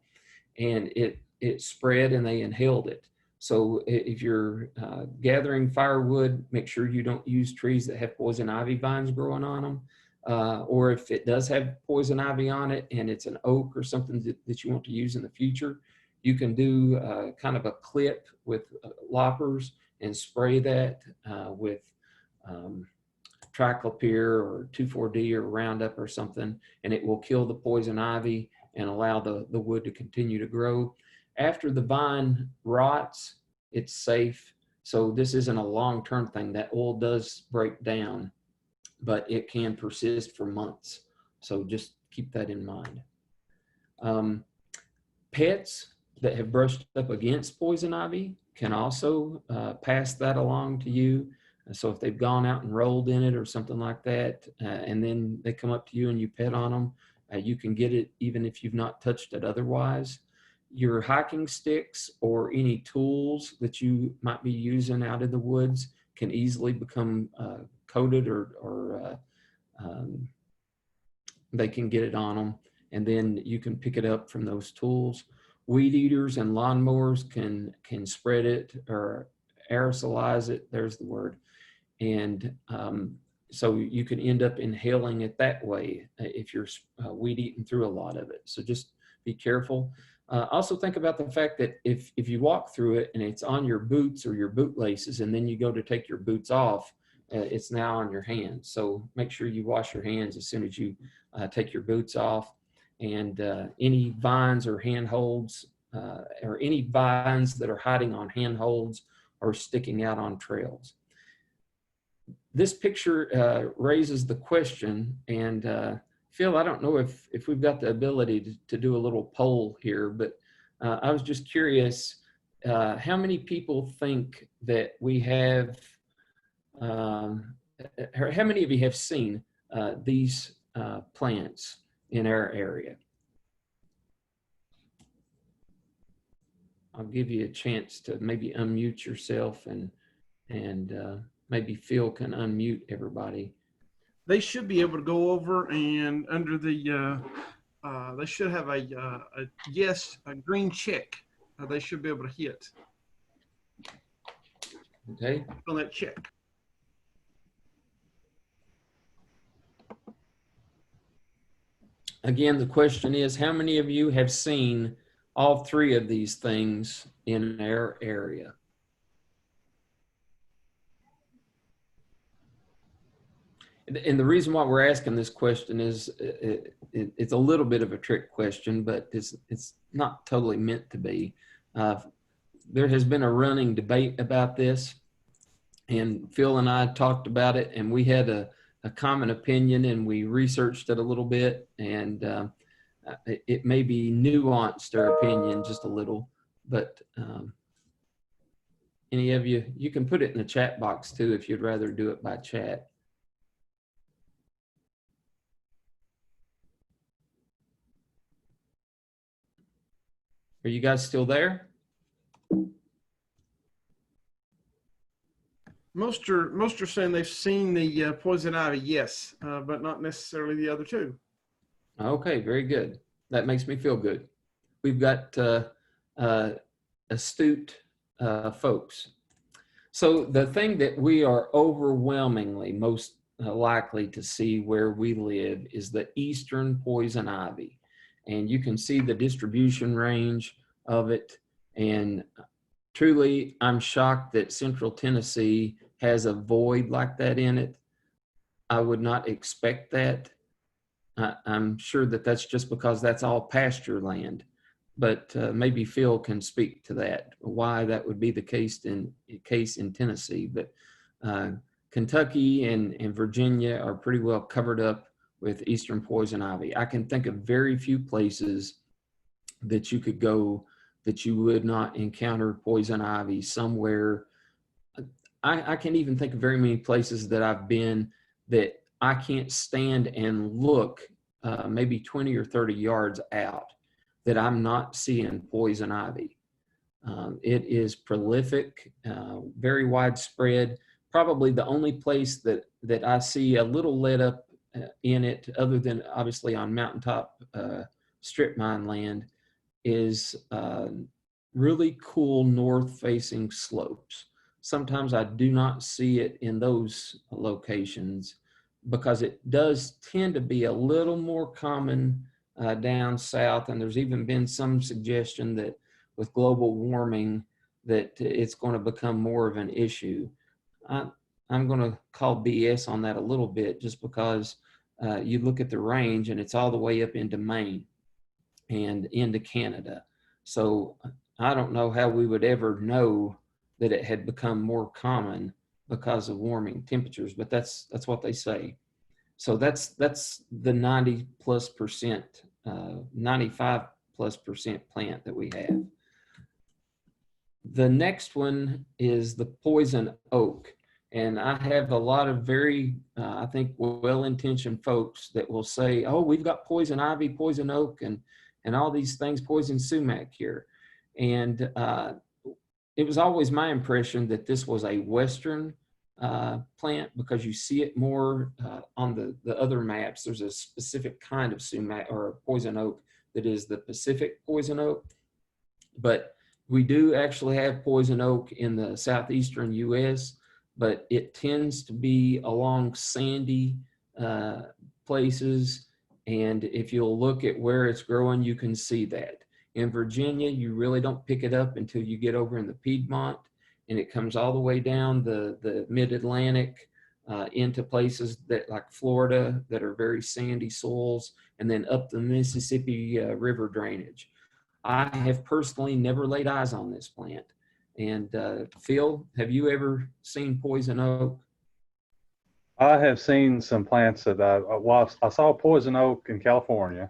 and it spread and they inhaled it. So if you're gathering firewood, make sure you don't use trees that have poison ivy vines growing on them. Or if it does have poison ivy on it and it's an oak or something that you want to use in the future, you can do kind of a clip with loppers and spray that with triclopyr or 2,4-D or Roundup or something, and it will kill the poison ivy and allow the wood to continue to grow. After the vine rots, it's safe. So this isn't a long-term thing. That oil does break down, but it can persist for months. So just keep that in mind. Pets that have brushed up against poison ivy can also pass that along to you. So if they've gone out and rolled in it or something like that, and then they come up to you and you pet on them, you can get it even if you've not touched it otherwise. Your hiking sticks or any tools that you might be using out in the woods can easily become coated or they can get it on them, and then you can pick it up from those tools. Weed eaters and lawnmowers can spread it or aerosolize it, there's the word, and so you can end up inhaling it that way if you're weed eating through a lot of it. So just be careful. Also think about the fact that if you walk through it and it's on your boots or your boot laces, and then you go to take your boots off, it's now on your hands. So make sure you wash your hands as soon as you take your boots off. And any vines or handholds or any vines that are hiding on handholds or sticking out on trails. This picture raises the question, and Phil, I don't know if we've got the ability to do a little poll here, but I was just curious, how many people think that we have, how many of you have seen these plants in our area? I'll give you a chance to maybe unmute yourself, and maybe Phil can unmute everybody. They should be able to go over and under the, they should have a yes, a green check. They should be able to hit. Okay. On that check. Again, the question is, how many of you have seen all three of these things in our area? And the reason why we're asking this question is it's a little bit of a trick question, but it's not totally meant to be. There has been a running debate about this, and Phil and I talked about it, and we had a common opinion, and we researched it a little bit, and it may be nuanced our opinion just a little, but any of you, you can put it in the chat box too if you'd rather do it by chat. Are you guys still there? Most are saying they've seen the poison ivy, yes, but not necessarily the other two. Okay, very good. That makes me feel good. We've got astute folks. So the thing that we are overwhelmingly most likely to see where we live is the eastern poison ivy. And you can see the distribution range of it. And truly, I'm shocked that Central Tennessee has a void like that in it. I would not expect that. I'm sure that that's just because that's all pasture land, but maybe Phil can speak to that, why that would be the case in Tennessee. But Kentucky and Virginia are pretty well covered up with eastern poison ivy. I can think of very few places that you could go that you would not encounter poison ivy somewhere. I can't even think of very many places that I've been that I can't stand and look maybe 20 or 30 yards out that I'm not seeing poison ivy. It is prolific, very widespread. Probably the only place that I see a little let up in it, other than obviously on mountaintop strip mine land, is really cool north-facing slopes. Sometimes I do not see it in those locations because it does tend to be a little more common down south, and there's even been some suggestion that with global warming that it's going to become more of an issue. I'm going to call BS on that a little bit, just because you look at the range and it's all the way up into Maine and into Canada. So I don't know how we would ever know that it had become more common because of warming temperatures, but that's what they say. So that's the 90+%, 95+% plant that we have. The next one is the poison oak. And I have a lot of very, I think, well-intentioned folks that will say, oh, we've got poison ivy, poison oak, and all these things, poison sumac here. And it was always my impression that this was a Western plant, because you see it more on the other maps. There's a specific kind of sumac or poison oak that is the Pacific poison oak. But we do actually have poison oak in the southeastern U.S., but it tends to be along sandy places. And if you'll look at where it's growing, you can see that. In Virginia, you really don't pick it up until you get over in the Piedmont, and it comes all the way down the mid-Atlantic into places that like Florida that are very sandy soils, and then up the Mississippi River drainage. I have personally never laid eyes on this plant. And Phil, have you ever seen poison oak? I have seen some plants that I saw poison oak in California,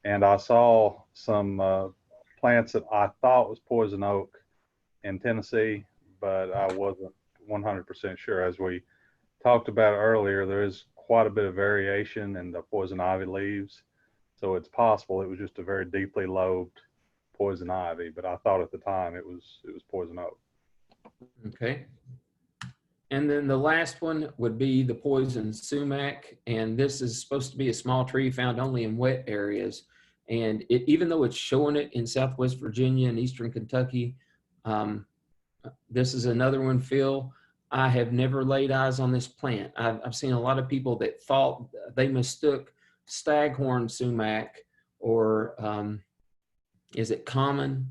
and I saw some plants that I thought was poison oak in Tennessee, but I wasn't 100% sure. As we talked about earlier, there is quite a bit of variation in the poison ivy leaves, so it's possible it was just a very deeply lobed poison ivy, but I thought at the time it was poison oak. Okay. And then the last one would be the poison sumac, and this is supposed to be a small tree found only in wet areas. And even though it's showing it in Southwest Virginia and Eastern Kentucky, this is another one, Phil. I have never laid eyes on this plant. I've seen a lot of people that thought they mistook staghorn sumac or is it common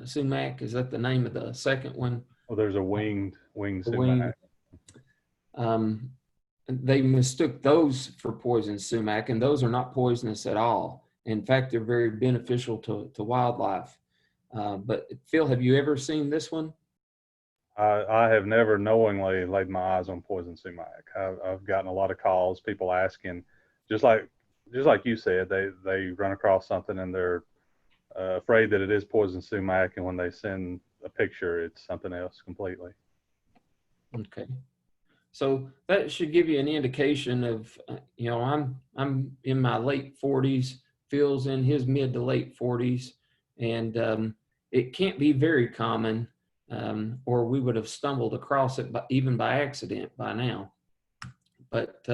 sumac? Is that the name of the second one? Well, there's a winged sumac. They mistook those for poison sumac, and those are not poisonous at all. In fact, they're very beneficial to wildlife. But Phil, have you ever seen this one? I have never knowingly laid my eyes on poison sumac. I've gotten a lot of calls, people asking, just like you said, they run across something and they're afraid that it is poison sumac, and when they send a picture, it's something else completely. Okay, so that should give you an indication of, I'm in my late 40s, Phil's in his mid to late 40s, and it can't be very common, or we would have stumbled across it even by accident by now. But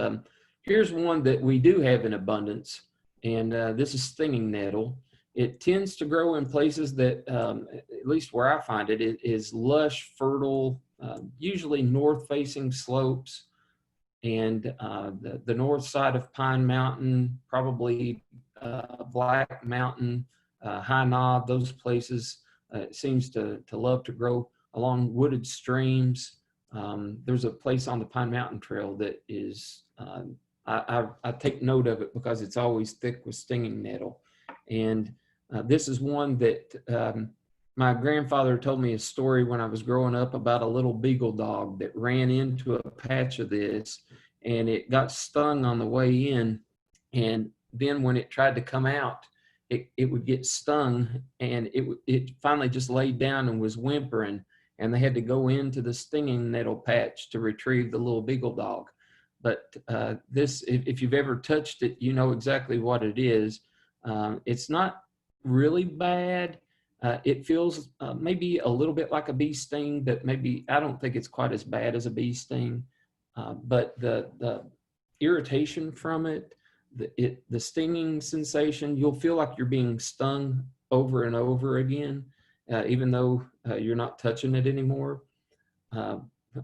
here's one that we do have in abundance, and this is stinging nettle. It tends to grow in places that, at least where I find it, it is lush, fertile, usually north-facing slopes, and the north side of Pine Mountain, probably Black Mountain, High Knob, those places. It seems to love to grow along wooded streams. There's a place on the Pine Mountain Trail that is, I take note of it because it's always thick with stinging nettle. And this is one that my grandfather told me a story when I was growing up about a little beagle dog that ran into a patch of this, and it got stung on the way in. And then when it tried to come out, it would get stung, and it finally just laid down and was whimpering, and they had to go into the stinging nettle patch to retrieve the little beagle dog. But this, if you've ever touched it, you know exactly what it is. It's not really bad. It feels maybe a little bit like a bee sting, but maybe I don't think it's quite as bad as a bee sting. But the irritation from it, the stinging sensation, you'll feel like you're being stung over and over again, even though you're not touching it anymore,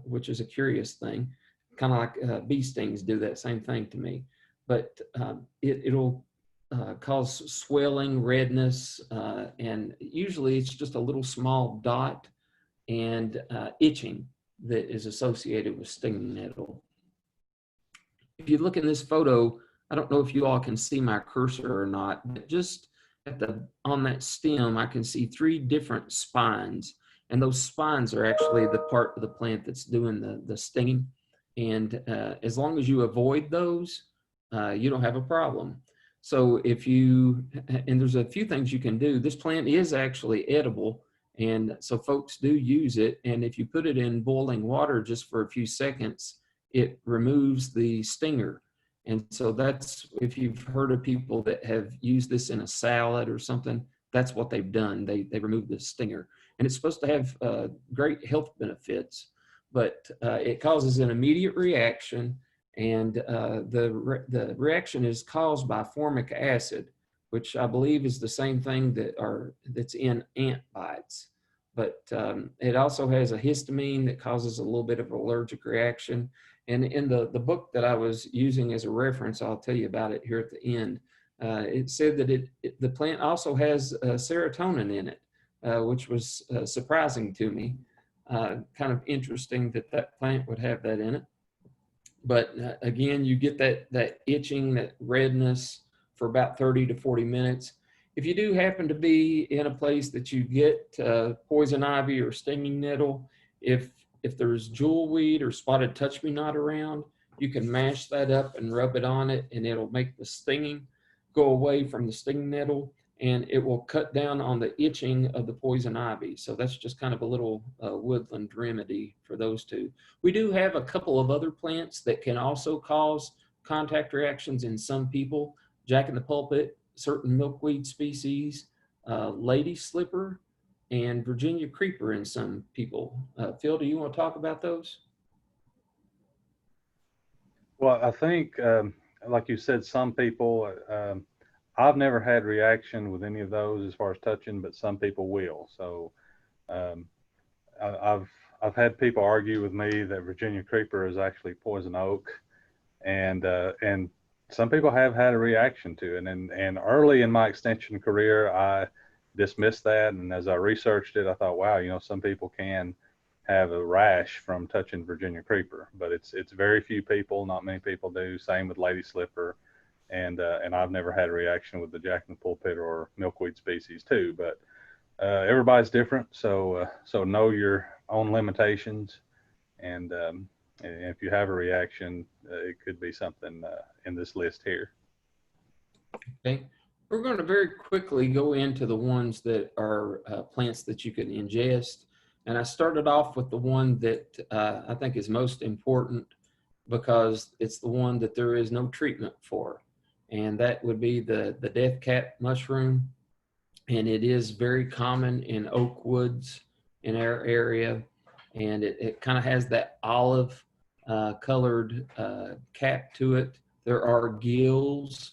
which is a curious thing. Kind of like bee stings do that same thing to me. But it'll cause swelling, redness, and usually it's just a little small dot and itching that is associated with stinging nettle. If you look in this photo, I don't know if you all can see my cursor or not, but just on that stem, I can see 3 different spines, and those spines are actually the part of the plant that's doing the stinging. And as long as you avoid those, you don't have a problem. So and there's a few things you can do. This plant is actually edible, and so folks do use it. And if you put it in boiling water just for a few seconds, it removes the stinger. And so that's, if you've heard of people that have used this in a salad or something, that's what they've done. They remove the stinger. And it's supposed to have great health benefits, but it causes an immediate reaction. And the reaction is caused by formic acid, which I believe is the same thing that's in ant bites. But it also has a histamine that causes a little bit of allergic reaction. And in the book that I was using as a reference, I'll tell you about it here at the end. It said that the plant also has serotonin in it, which was surprising to me. Kind of interesting that plant would have that in it. But again, you get that itching, that redness for about 30 to 40 minutes. If you do happen to be in a place that you get poison ivy or stinging nettle, if there's jewelweed or spotted touch-me-not around, you can mash that up and rub it on it, and it'll make the stinging go away from the stinging nettle, and it will cut down on the itching of the poison ivy. So that's just kind of a little woodland remedy for those two. We do have a couple of other plants that can also cause contact reactions in some people. Jack in the pulpit, certain milkweed species, lady slipper, and Virginia creeper in some people. Phil, do you want to talk about those? Well, I think, like you said, some people, I've never had reaction with any of those as far as touching, but some people will. So I've had people argue with me that Virginia creeper is actually poison oak, and some people have had a reaction to it. And early in my extension career, I dismissed that, and as I researched it, I thought, wow, some people can have a rash from touching Virginia creeper, but it's very few people. Not many people do. Same with lady slipper, and I've never had a reaction with the Jack in the pulpit or milkweed species too. But everybody's different, so know your own limitations, and if you have a reaction, it could be something in this list here. Okay. We're going to very quickly go into the ones that are plants that you can ingest. And I started off with the one that I think is most important because it's the one that there is no treatment for. And that would be the death cap mushroom. And it is very common in oak woods in our area. And it kind of has that olive colored cap to it. There are gills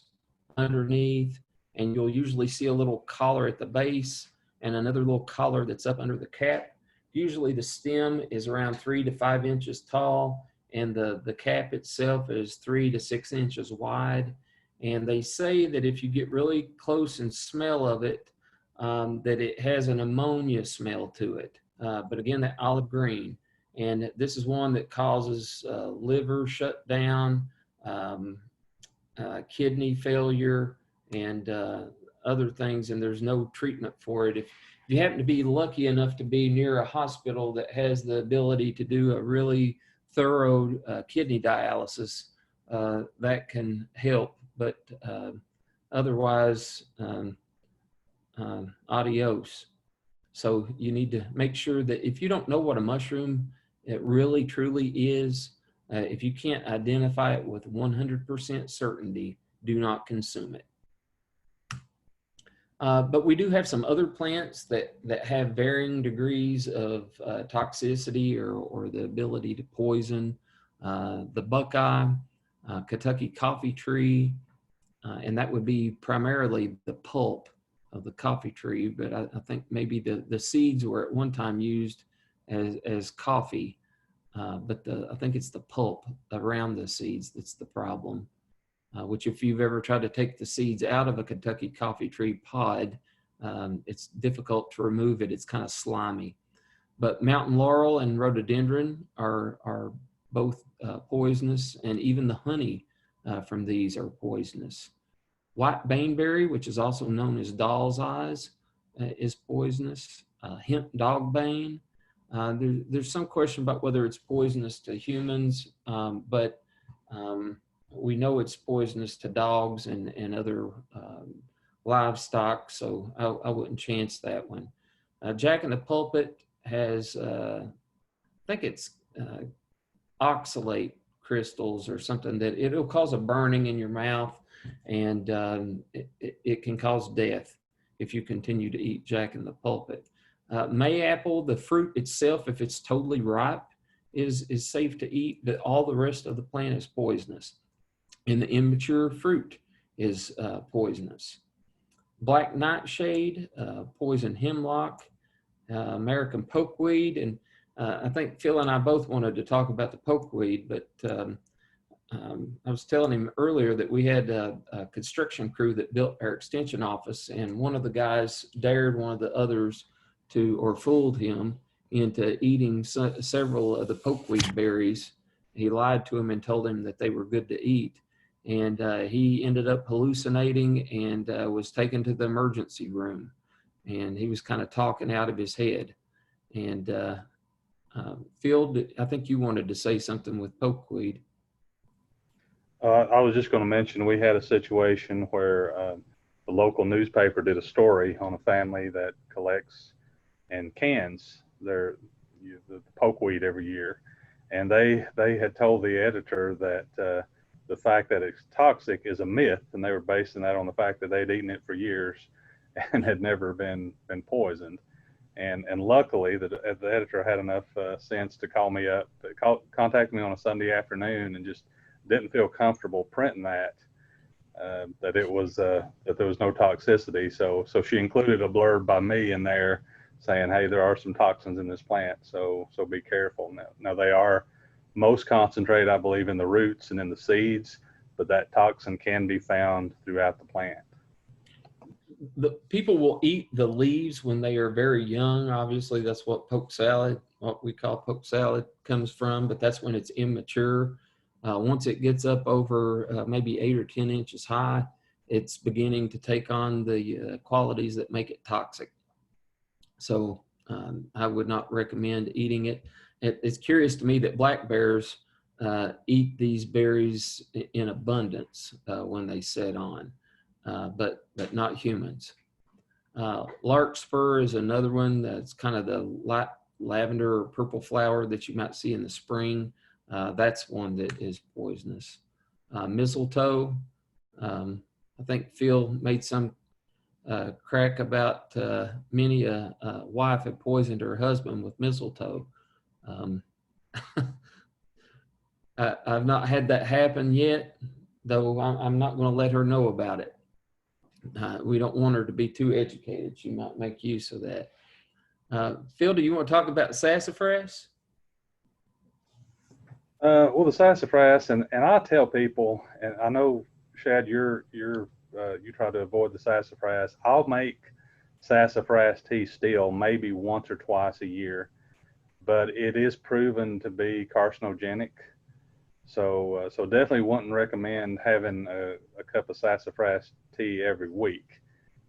underneath, and you'll usually see a little collar at the base and another little collar that's up under the cap. Usually the stem is around 3 to 5 inches tall, and the cap itself is 3 to 6 inches wide. And they say that if you get really close and smell of it, that it has an ammonia smell to it. But again, that olive green. And this is one that causes liver shutdown, kidney failure, and other things, and there's no treatment for it. If you happen to be lucky enough to be near a hospital that has the ability to do a really thorough kidney dialysis, that can help. But otherwise, adios. So you need to make sure that if you don't know what a mushroom it really truly is, if you can't identify it with 100% certainty, do not consume it. But we do have some other plants that have varying degrees of toxicity or the ability to poison. The buckeye, Kentucky coffee tree, and that would be primarily the pulp of the coffee tree, but I think maybe the seeds were at one time used as coffee, but I think it's the pulp around the seeds that's the problem. Which if you've ever tried to take the seeds out of a Kentucky coffee tree pod, it's difficult to remove it. It's kind of slimy. But mountain laurel and rhododendron are both poisonous, and even the honey from these are poisonous. White baneberry, which is also known as doll's eyes, is poisonous. Hemp dogbane. There's some question about whether it's poisonous to humans, but we know it's poisonous to dogs and other livestock, so I wouldn't chance that one. Jack in the Pulpit has, I think it's oxalate crystals or something that it'll cause a burning in your mouth, and it can cause death if you continue to eat Jack in the Pulpit. Mayapple, the fruit itself, if it's totally ripe, is safe to eat, but all the rest of the plant is poisonous. And the immature fruit is poisonous. Black nightshade, poison hemlock, American pokeweed, and I think Phil and I both wanted to talk about the pokeweed, but I was telling him earlier that we had a construction crew that built our extension office, and one of the guys dared one of the others or fooled him into eating several of the pokeweed berries. He lied to him and told him that they were good to eat. And he ended up hallucinating and was taken to the emergency room. And he was kind of talking out of his head. And Phil, I think you wanted to say something with pokeweed. I was just going to mention we had a situation where the local newspaper did a story on a family that collects and cans the pokeweed every year. And they had told the editor that the fact that it's toxic is a myth, and they were basing that on the fact that they'd eaten it for years and had never been poisoned. And luckily, the editor had enough sense to call me up, contact me on a Sunday afternoon, and just didn't feel comfortable printing that it was that there was no toxicity. So she included a blurb by me in there saying, hey, there are some toxins in this plant, so be careful. Now they are most concentrated, I believe, in the roots and in the seeds, but that toxin can be found throughout the plant. The people will eat the leaves when they are very young. Obviously, that's what what we call poke salad comes from, but that's when it's immature. Once it gets up over maybe 8 or 10 inches high, it's beginning to take on the qualities that make it toxic. So I would not recommend eating it. It's curious to me that black bears eat these berries in abundance when they set on, but not humans. Larkspur is another one that's kind of the light lavender or purple flower that you might see in the spring. That's one that is poisonous. Mistletoe, I think Phil made some crack about many a wife had poisoned her husband with mistletoe. I've not had that happen yet, though I'm not going to let her know about it. We don't want her to be too educated. She might make use of that. Phil, do you want to talk about sassafras? Well, the sassafras, and I tell people, and I know, Shad, you try to avoid the sassafras. I'll make sassafras tea still maybe once or twice a year, but it is proven to be carcinogenic. So definitely wouldn't recommend having a cup of sassafras tea every week.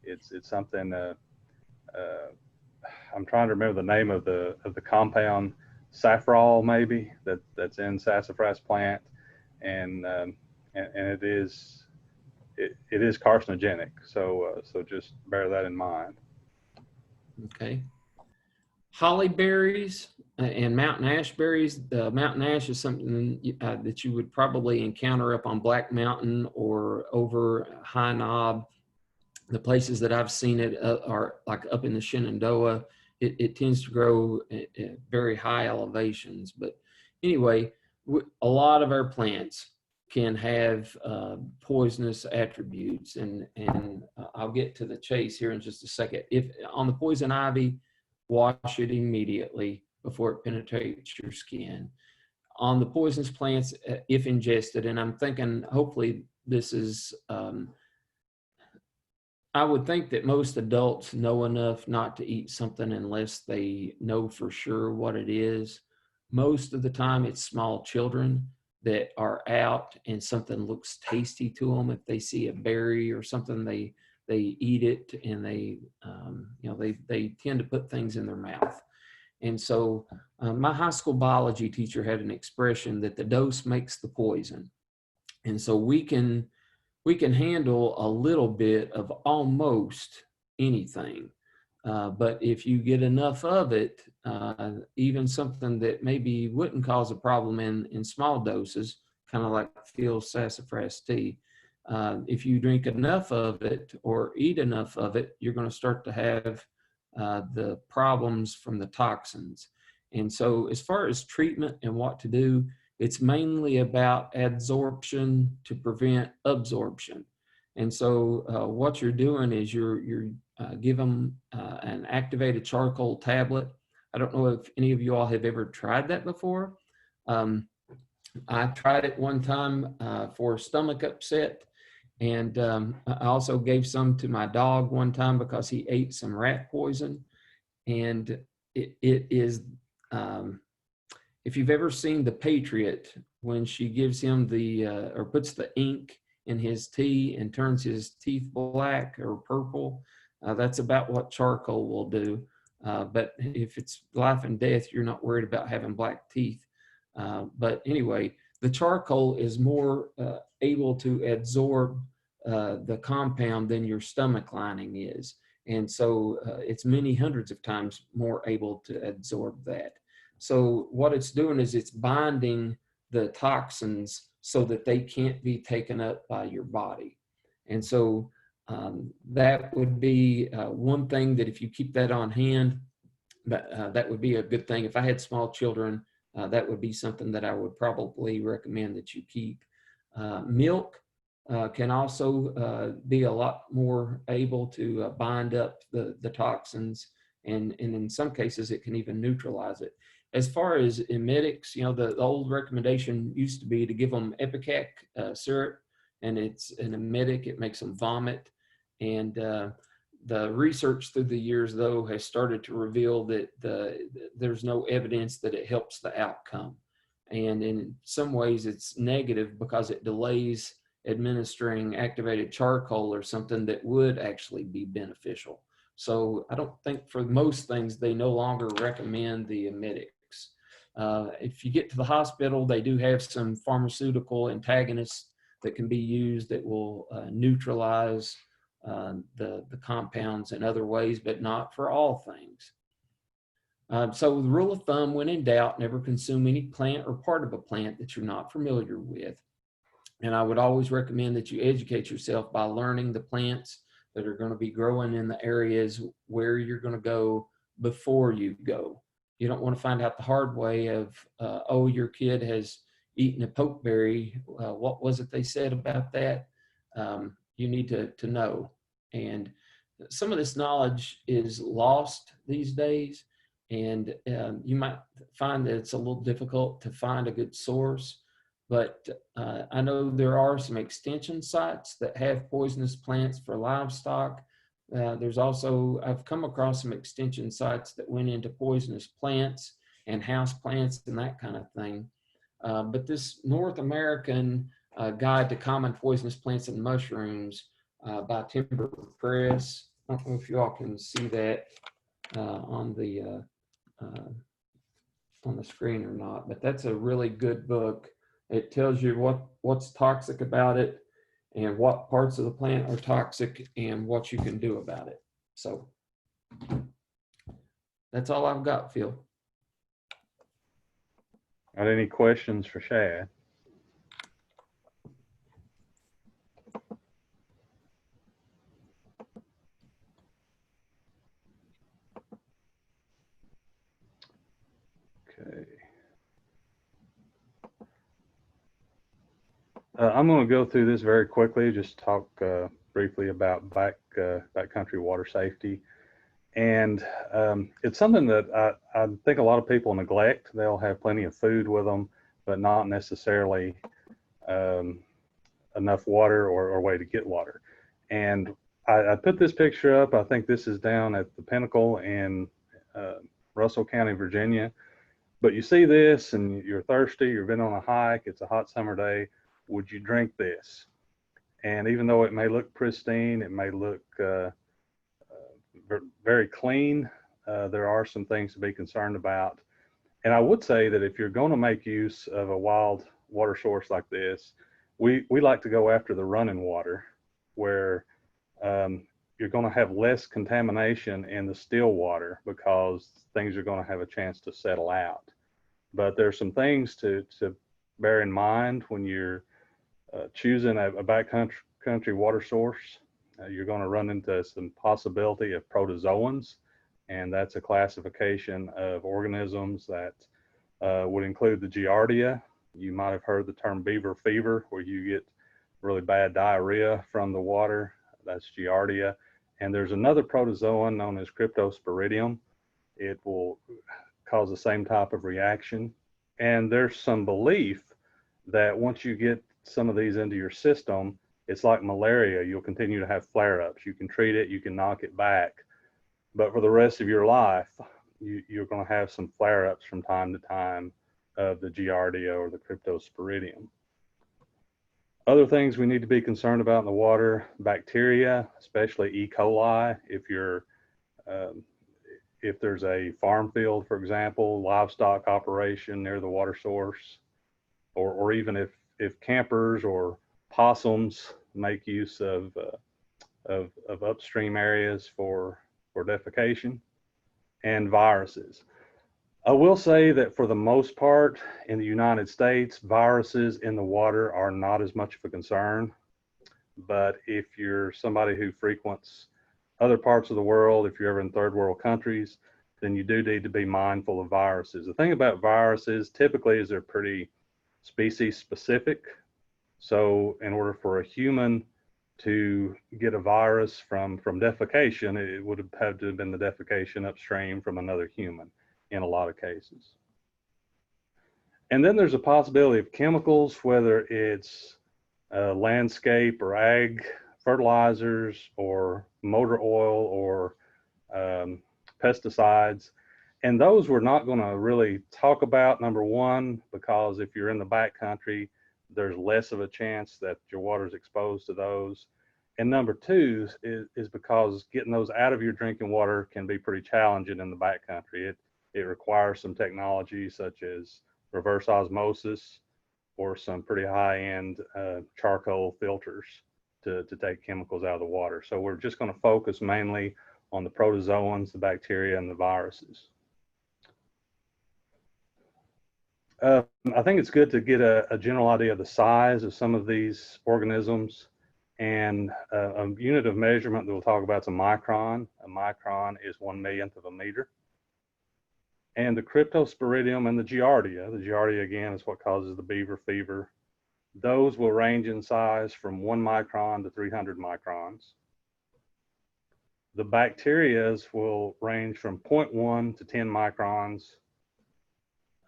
It's something. I'm trying to remember the name of the compound, safrole maybe, that's in sassafras plant, and it is it is carcinogenic. So just bear that in mind. Okay. Holly berries and mountain ash berries. Mountain ash is something that you would probably encounter up on Black Mountain or over High Knob. The places that I've seen it are like up in the Shenandoah. It tends to grow at very high elevations. But anyway, a lot of our plants can have poisonous attributes, and I'll get to the chase here in just a second. If on the poison ivy, wash it immediately before it penetrates your skin. On the poisonous plants, if ingested, and I'm thinking hopefully this is, I would think that most adults know enough not to eat something unless they know for sure what it is. Most of the time it's small children that are out and something looks tasty to them. If they see a berry or something, they eat it, and they tend to put things in their mouth. And so my high school biology teacher had an expression that the dose makes the poison. And so we can handle a little bit of almost anything. But if you get enough of it, even something that maybe wouldn't cause a problem in small doses, kind of like Phil's sassafras tea, if you drink enough of it or eat enough of it, you're going to start to have the problems from the toxins. And so as far as treatment and what to do, it's mainly about adsorption to prevent absorption. And so what you're doing is you're give them an activated charcoal tablet. I don't know if any of you all have ever tried that before. I tried it one time for a stomach upset. And I also gave some to my dog one time because he ate some rat poison. And it is, if you've ever seen The Patriot, when she gives him or puts the ink in his tea and turns his teeth black or purple, that's about what charcoal will do. But if it's life and death, you're not worried about having black teeth. But anyway, the charcoal is more able to absorb the compound than your stomach lining is. And so it's many hundreds of times more able to absorb that. So what it's doing is it's binding the toxins so that they can't be taken up by your body. And so that would be one thing that if you keep that on hand, that would be a good thing. If I had small children, that would be something that I would probably recommend that you keep. Milk can also be a lot more able to bind up the toxins, and in some cases it can even neutralize it. As far as emetics, the old recommendation used to be to give them Ipecac syrup, and it's an emetic. It makes them vomit. And the research through the years, though, has started to reveal that there's no evidence that it helps the outcome. And in some ways it's negative because it delays administering activated charcoal or something that would actually be beneficial. So I don't think for most things they no longer recommend the emetics. If you get to the hospital, they do have some pharmaceutical antagonists that can be used that will neutralize the compounds in other ways, but not for all things. So the rule of thumb, when in doubt, never consume any plant or part of a plant that you're not familiar with. And I would always recommend that you educate yourself by learning the plants that are going to be growing in the areas where you're going to go before you go. You don't want to find out the hard way of, oh, your kid has eaten a pokeberry. What was it they said about that? You need to know. And some of this knowledge is lost these days. And you might find that it's a little difficult to find a good source. But I know there are some extension sites that have poisonous plants for livestock. There's also, I've come across some extension sites that went into poisonous plants and house plants and that kind of thing. But this North American Guide to Common Poisonous Plants and Mushrooms by Timber Press, I don't know if you all can see that on the screen or not, but that's a really good book. It tells you what's toxic about it, and what parts of the plant are toxic and what you can do about it. So that's all I've got, Phil. Got any questions for Shad? Okay. I'm going to go through this very quickly, just talk briefly about backcountry water safety. And it's something that I think a lot of people neglect. They'll have plenty of food with them, but not necessarily enough water or way to get water. And I put this picture up. I think this is down at the Pinnacle in Russell County, Virginia. But you see this and you're thirsty, you've been on a hike, it's a hot summer day. Would you drink this? And even though it may look pristine, it may look very clean, there are some things to be concerned about. And I would say that if you're going to make use of a wild water source like this, we like to go after the running water, where you're going to have less contamination in the still water because things are going to have a chance to settle out. But there's some things to bear in mind when you're choosing a backcountry water source. You're going to run into some possibility of protozoans, and that's a classification of organisms that would include the Giardia. You might have heard the term beaver fever, where you get really bad diarrhea from the water. That's Giardia. And there's another protozoan known as Cryptosporidium. It will cause the same type of reaction. And there's some belief that once you get some of these into your system, it's like malaria. You'll continue to have flare-ups. You can treat it, you can knock it back. But for the rest of your life, you're going to have some flare-ups from time to time of the Giardia or the Cryptosporidium. Other things we need to be concerned about in the water: bacteria, especially E. coli. If there's a farm field, for example, livestock operation near the water source, or even if campers or possums make use of upstream areas for defecation, and viruses. I will say that for the most part in the United States, viruses in the water are not as much of a concern. But if you're somebody who frequents other parts of the world, if you're ever in third world countries, then you do need to be mindful of viruses. The thing about viruses typically is they're pretty species specific. So in order for a human to get a virus from defecation, it would have had to have been the defecation upstream from another human in a lot of cases. And then there's a possibility of chemicals, whether it's landscape or ag fertilizers or motor oil or pesticides. And those we're not going to really talk about, number one, because if you're in the backcountry, there's less of a chance that your water is exposed to those. And number two is because getting those out of your drinking water can be pretty challenging in the backcountry. It requires some technology such as reverse osmosis or some pretty high-end charcoal filters to take chemicals out of the water. So we're just going to focus mainly on the protozoans, the bacteria, and the viruses. I think it's good to get a general idea of the size of some of these organisms, and a unit of measurement that we'll talk about is a micron. A micron is 1/1,000,000th of a meter. And the Cryptosporidium and the Giardia again is what causes the beaver fever. Those will range in size from 1 micron to 300 microns. The bacterias will range from 0.1 to 10 microns.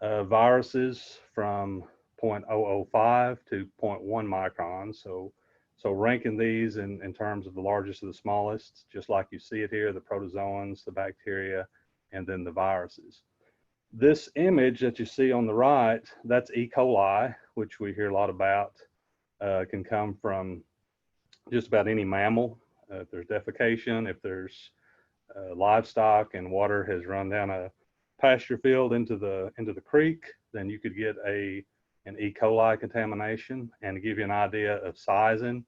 Viruses from 0.005 to 0.1 microns. So ranking these in terms of the largest of the smallest, just like you see it here, the protozoans, the bacteria, and then the viruses. This image that you see on the right, that's E. coli, which we hear a lot about. Can come from just about any mammal. If there's defecation, if there's livestock and water has run down a pasture field into the creek, then you could get an E. coli contamination. And to give you an idea of sizing,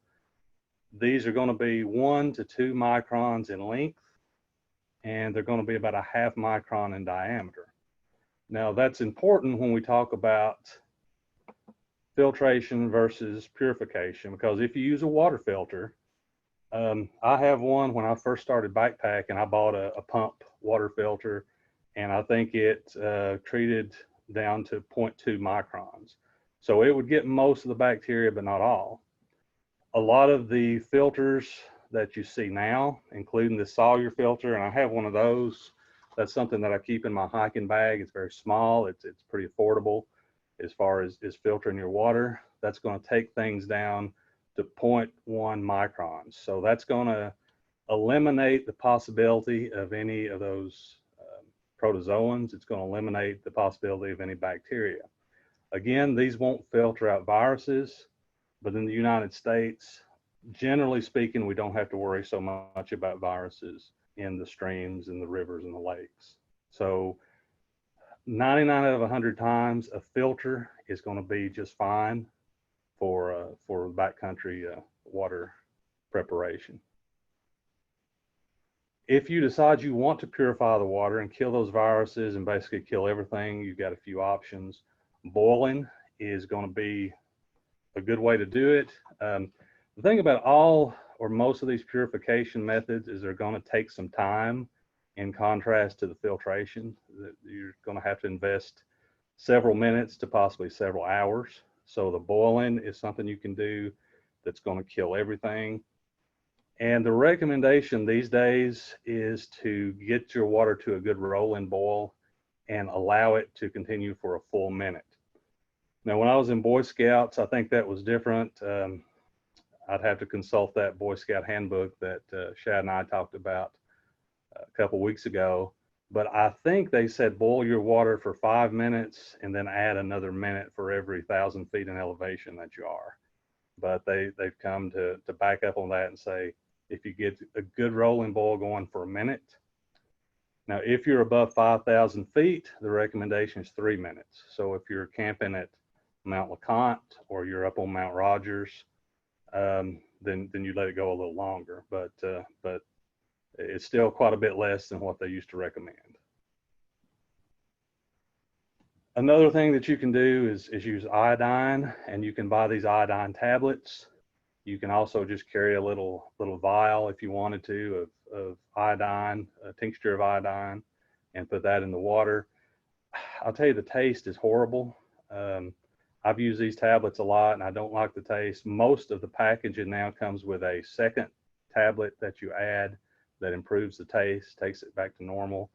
These are going to be 1 to 2 microns in length, and they're going to be about a half micron in diameter. Now, that's important when we talk about filtration versus purification, because if you use a water filter, I have one when I first started backpacking. I bought a pump water filter, and I think it treated down to 0.2 microns. So it would get most of the bacteria, but not all. A lot of the filters that you see now, including the Sawyer filter, and I have one of those. That's something that I keep in my hiking bag. It's very small. It's pretty affordable as far as filtering your water. That's going to take things down to 0.1 microns. So that's going to eliminate the possibility of any of those protozoans. It's going to eliminate the possibility of any bacteria. Again, these won't filter out viruses, but in the United States, generally speaking, we don't have to worry so much about viruses in the streams and the rivers and the lakes. So 99 out of 100 times, a filter is going to be just fine for backcountry water preparation. If you decide you want to purify the water and kill those viruses and basically kill everything, you've got a few options. Boiling is going to be a good way to do it. The thing about all or most of these purification methods is they're going to take some time, in contrast to the filtration. You're going to have to invest several minutes to possibly several hours. So the boiling is something you can do that's going to kill everything. And the recommendation these days is to get your water to a good rolling boil and allow it to continue for a full minute. Now, when I was in Boy Scouts, I think that was different. I'd have to consult that Boy Scout handbook that Shad and I talked about a couple weeks ago. But I think they said boil your water for 5 minutes and then add another minute for every 1,000 feet in elevation that you are. But they've come to back up on that and say, if you get a good rolling boil going for a minute. Now, if you're above 5,000 feet, the recommendation is 3 minutes. So if you're camping at Mount LeConte or you're up on Mount Rogers, then you let it go a little longer. But it's still quite a bit less than what they used to recommend. Another thing that you can do is use iodine, and you can buy these iodine tablets. You can also just carry a little vial if you wanted to of iodine, a tincture of iodine, and put that in the water. I'll tell you, the taste is horrible. I've used these tablets a lot, and I don't like the taste. Most of the packaging now comes with a second tablet that you add that improves the taste, takes it back to normal.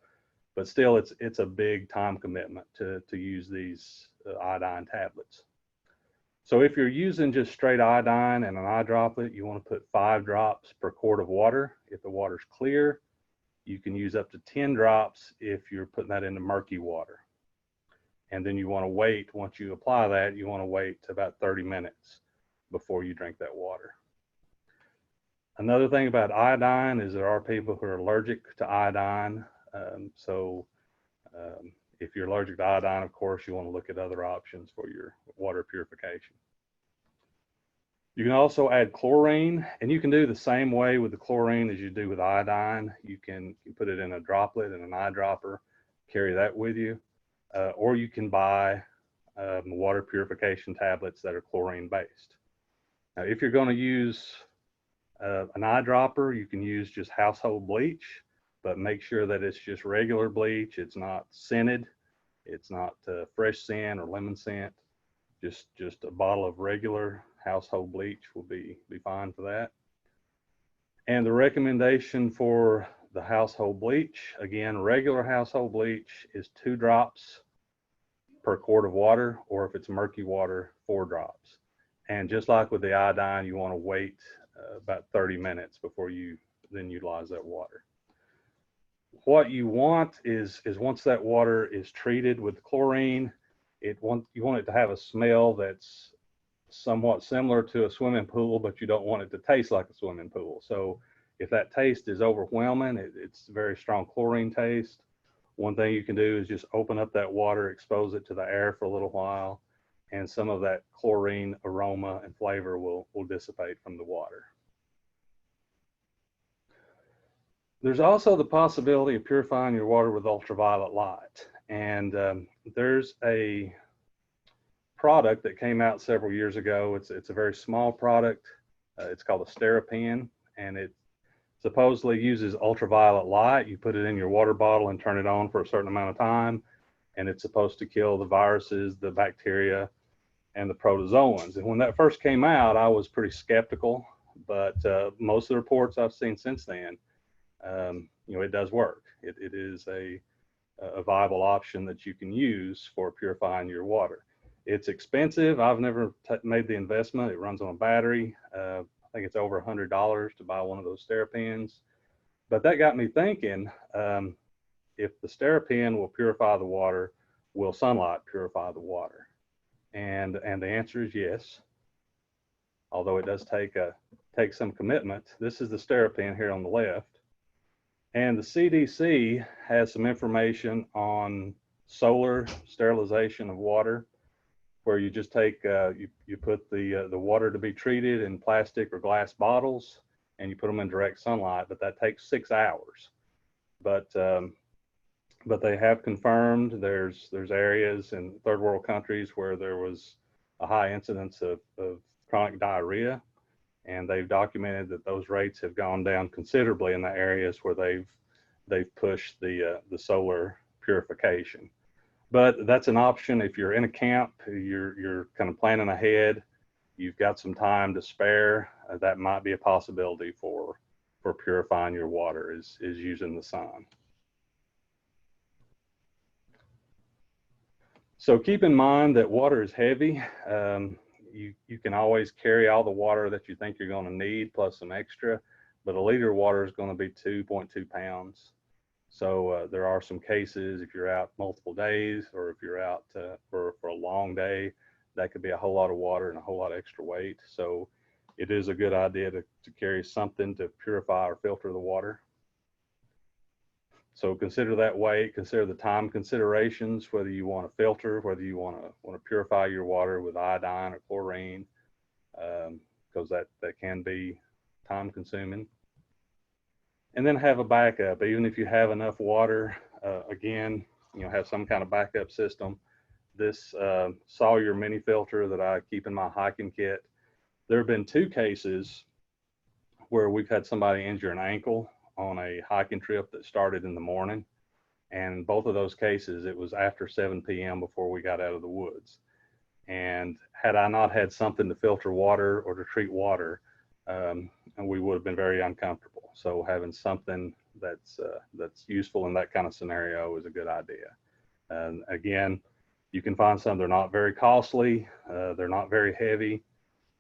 But still, it's a big time commitment to use these iodine tablets. So if you're using just straight iodine and an eye droplet, you want to put 5 drops per quart of water. If the water's clear, you can use up to 10 drops if you're putting that into murky water. And then you want to wait, once you apply that, you want to wait about 30 minutes before you drink that water. Another thing about iodine is there are people who are allergic to iodine. If you're allergic to iodine, of course, you want to look at other options for your water purification. You can also add chlorine, and you can do the same way with the chlorine as you do with iodine. You can put it in a droplet and an eyedropper, carry that with you, or you can buy water purification tablets that are chlorine based. Now, if you're going to use an eyedropper, you can use just household bleach, but make sure that it's just regular bleach. It's not scented. It's not fresh scent or lemon scent. Just a bottle of regular household bleach will be fine for that. And the recommendation for the household bleach, again, regular household bleach is 2 drops per quart of water, or if it's murky water, 4 drops. And just like with the iodine, you want to wait about 30 minutes before you then utilize that water. What you want is once that water is treated with chlorine, you want it to have a smell that's somewhat similar to a swimming pool, but you don't want it to taste like a swimming pool. So if that taste is overwhelming, it's a very strong chlorine taste. One thing you can do is just open up that water, expose it to the air for a little while, and some of that chlorine aroma and flavor will dissipate from the water. There's also the possibility of purifying your water with ultraviolet light. And there's a product that came out several years ago. It's a very small product. It's called a SteriPen, and it supposedly uses ultraviolet light. You put it in your water bottle and turn it on for a certain amount of time, and it's supposed to kill the viruses, the bacteria, and the protozoans. And when that first came out, I was pretty skeptical, but most of the reports I've seen since then, it does work. It is a viable option that you can use for purifying your water. It's expensive. I've never made the investment. It runs on a battery. I think it's over $100 to buy one of those SteriPens. But that got me thinking, if the SteriPen will purify the water, will sunlight purify the water? And the answer is yes, although it does take some commitment. This is the SteriPen here on the left. And the CDC has some information on solar sterilization of water, where you just take, you put the water to be treated in plastic or glass bottles, and you put them in direct sunlight, but that takes 6 hours. But they have confirmed there's areas in third world countries where there was a high incidence of chronic diarrhea, and they've documented that those rates have gone down considerably in the areas where they've pushed the solar purification. But that's an option if you're in a camp, you're kind of planning ahead, you've got some time to spare. That might be a possibility for purifying your water is using the sun. So keep in mind that water is heavy. You can always carry all the water that you think you're going to need plus some extra, but a liter of water is going to be 2.2 pounds. So there are some cases if you're out multiple days, or if you're out for a long day, that could be a whole lot of water and a whole lot of extra weight. So it is a good idea to carry something to purify or filter the water. So consider that weight, consider the time considerations, whether you want to filter, whether you want to purify your water with iodine or chlorine, because that can be time consuming. And then have a backup. Even if you have enough water, again, have some kind of backup system. This Sawyer mini filter that I keep in my hiking kit, there have been 2 cases where we've had somebody injure an ankle on a hiking trip that started in the morning. And both of those cases, it was after 7 p.m. before we got out of the woods. And had I not had something to filter water or to treat water, we would have been very uncomfortable. So having something that's useful in that kind of scenario is a good idea. And again, you can find some. They're not very costly. They're not very heavy,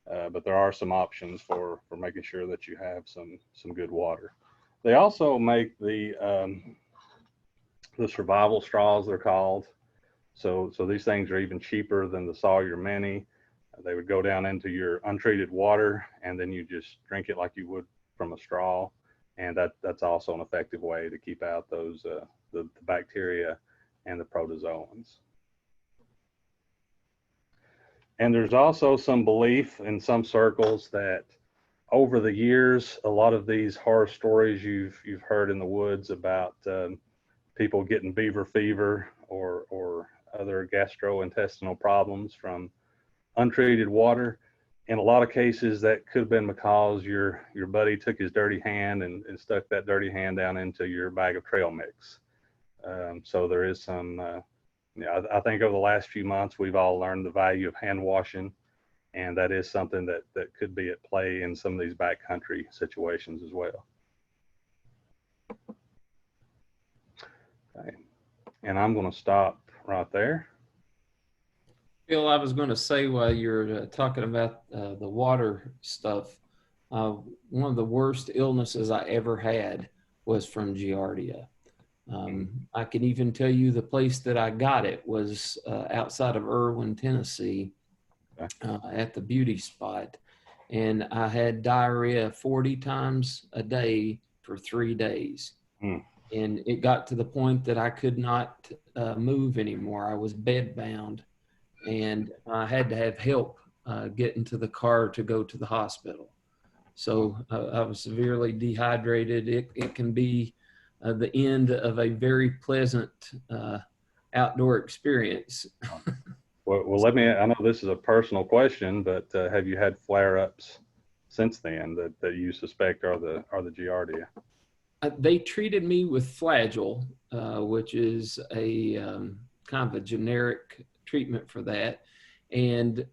but there are some options for making sure that you have some good water. They also make the survival straws, they're called. So these things are even cheaper than the Sawyer Mini. They would go down into your untreated water, and then you just drink it like you would from a straw. And that's also an effective way to keep out those the bacteria and the protozoans. And there's also some belief in some circles that over the years, a lot of these horror stories you've heard in the woods about people getting beaver fever or other gastrointestinal problems from untreated water. In a lot of cases, that could have been because your buddy took his dirty hand and stuck that dirty hand down into your bag of trail mix. So there is some, I think over the last few months, we've all learned the value of hand washing, and that is something that could be at play in some of these backcountry situations as well. Okay. And I'm going to stop right there. Phil, I was going to say while you're talking about the water stuff, one of the worst illnesses I ever had was from Giardia. I can even tell you the place that I got it was outside of Erwin, Tennessee, at the beauty spot. And I had diarrhea 40 times a day for 3 days. And it got to the point that I could not move anymore. I was bedbound, and I had to have help getting to the car to go to the hospital. So I was severely dehydrated. It can be the end of a very pleasant outdoor experience. Well, I know this is a personal question, but have you had flare-ups since then that you suspect are the Giardia? They treated me with Flagyl, which is a kind of a generic treatment for that. And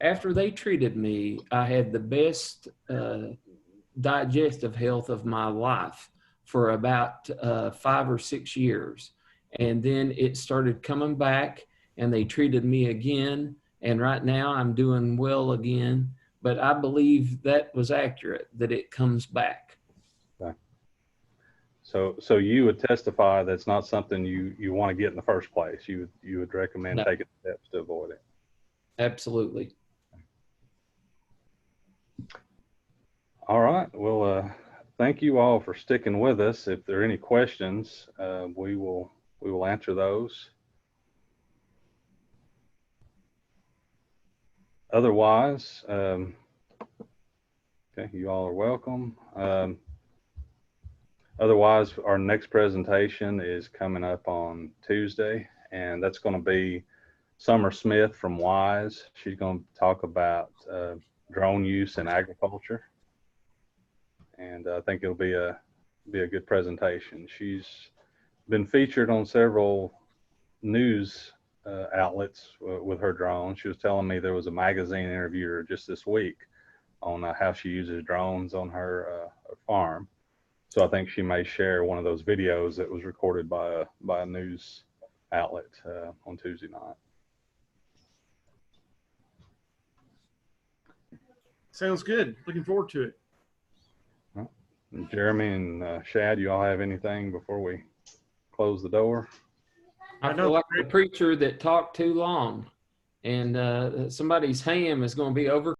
after they treated me, I had the best digestive health of my life for about 5 or 6 years. And then it started coming back and they treated me again. And right now I'm doing well again. But I believe that was accurate, that it comes back. Okay. So you would testify that's not something you want to get in the first place. You would recommend No. taking steps to avoid it. Absolutely. All right. Well, thank you all for sticking with us. If there are any questions, we will answer those. Otherwise, okay, you all are welcome. Otherwise, our next presentation is coming up on Tuesday, and that's going to be Summer Smith from WISE. She's going to talk about drone use in agriculture, and I think it'll be a good presentation. She's been featured on several news outlets with her drone. She was telling me there was a magazine interviewer just this week on how she uses drones on her farm. So I think she may share one of those videos that was recorded by a news outlet on Tuesday night. Sounds good. Looking forward to it. And Jeremy and Shad, you all have anything before we close the door? I feel like the preacher that talked too long, and somebody's ham is going to be over.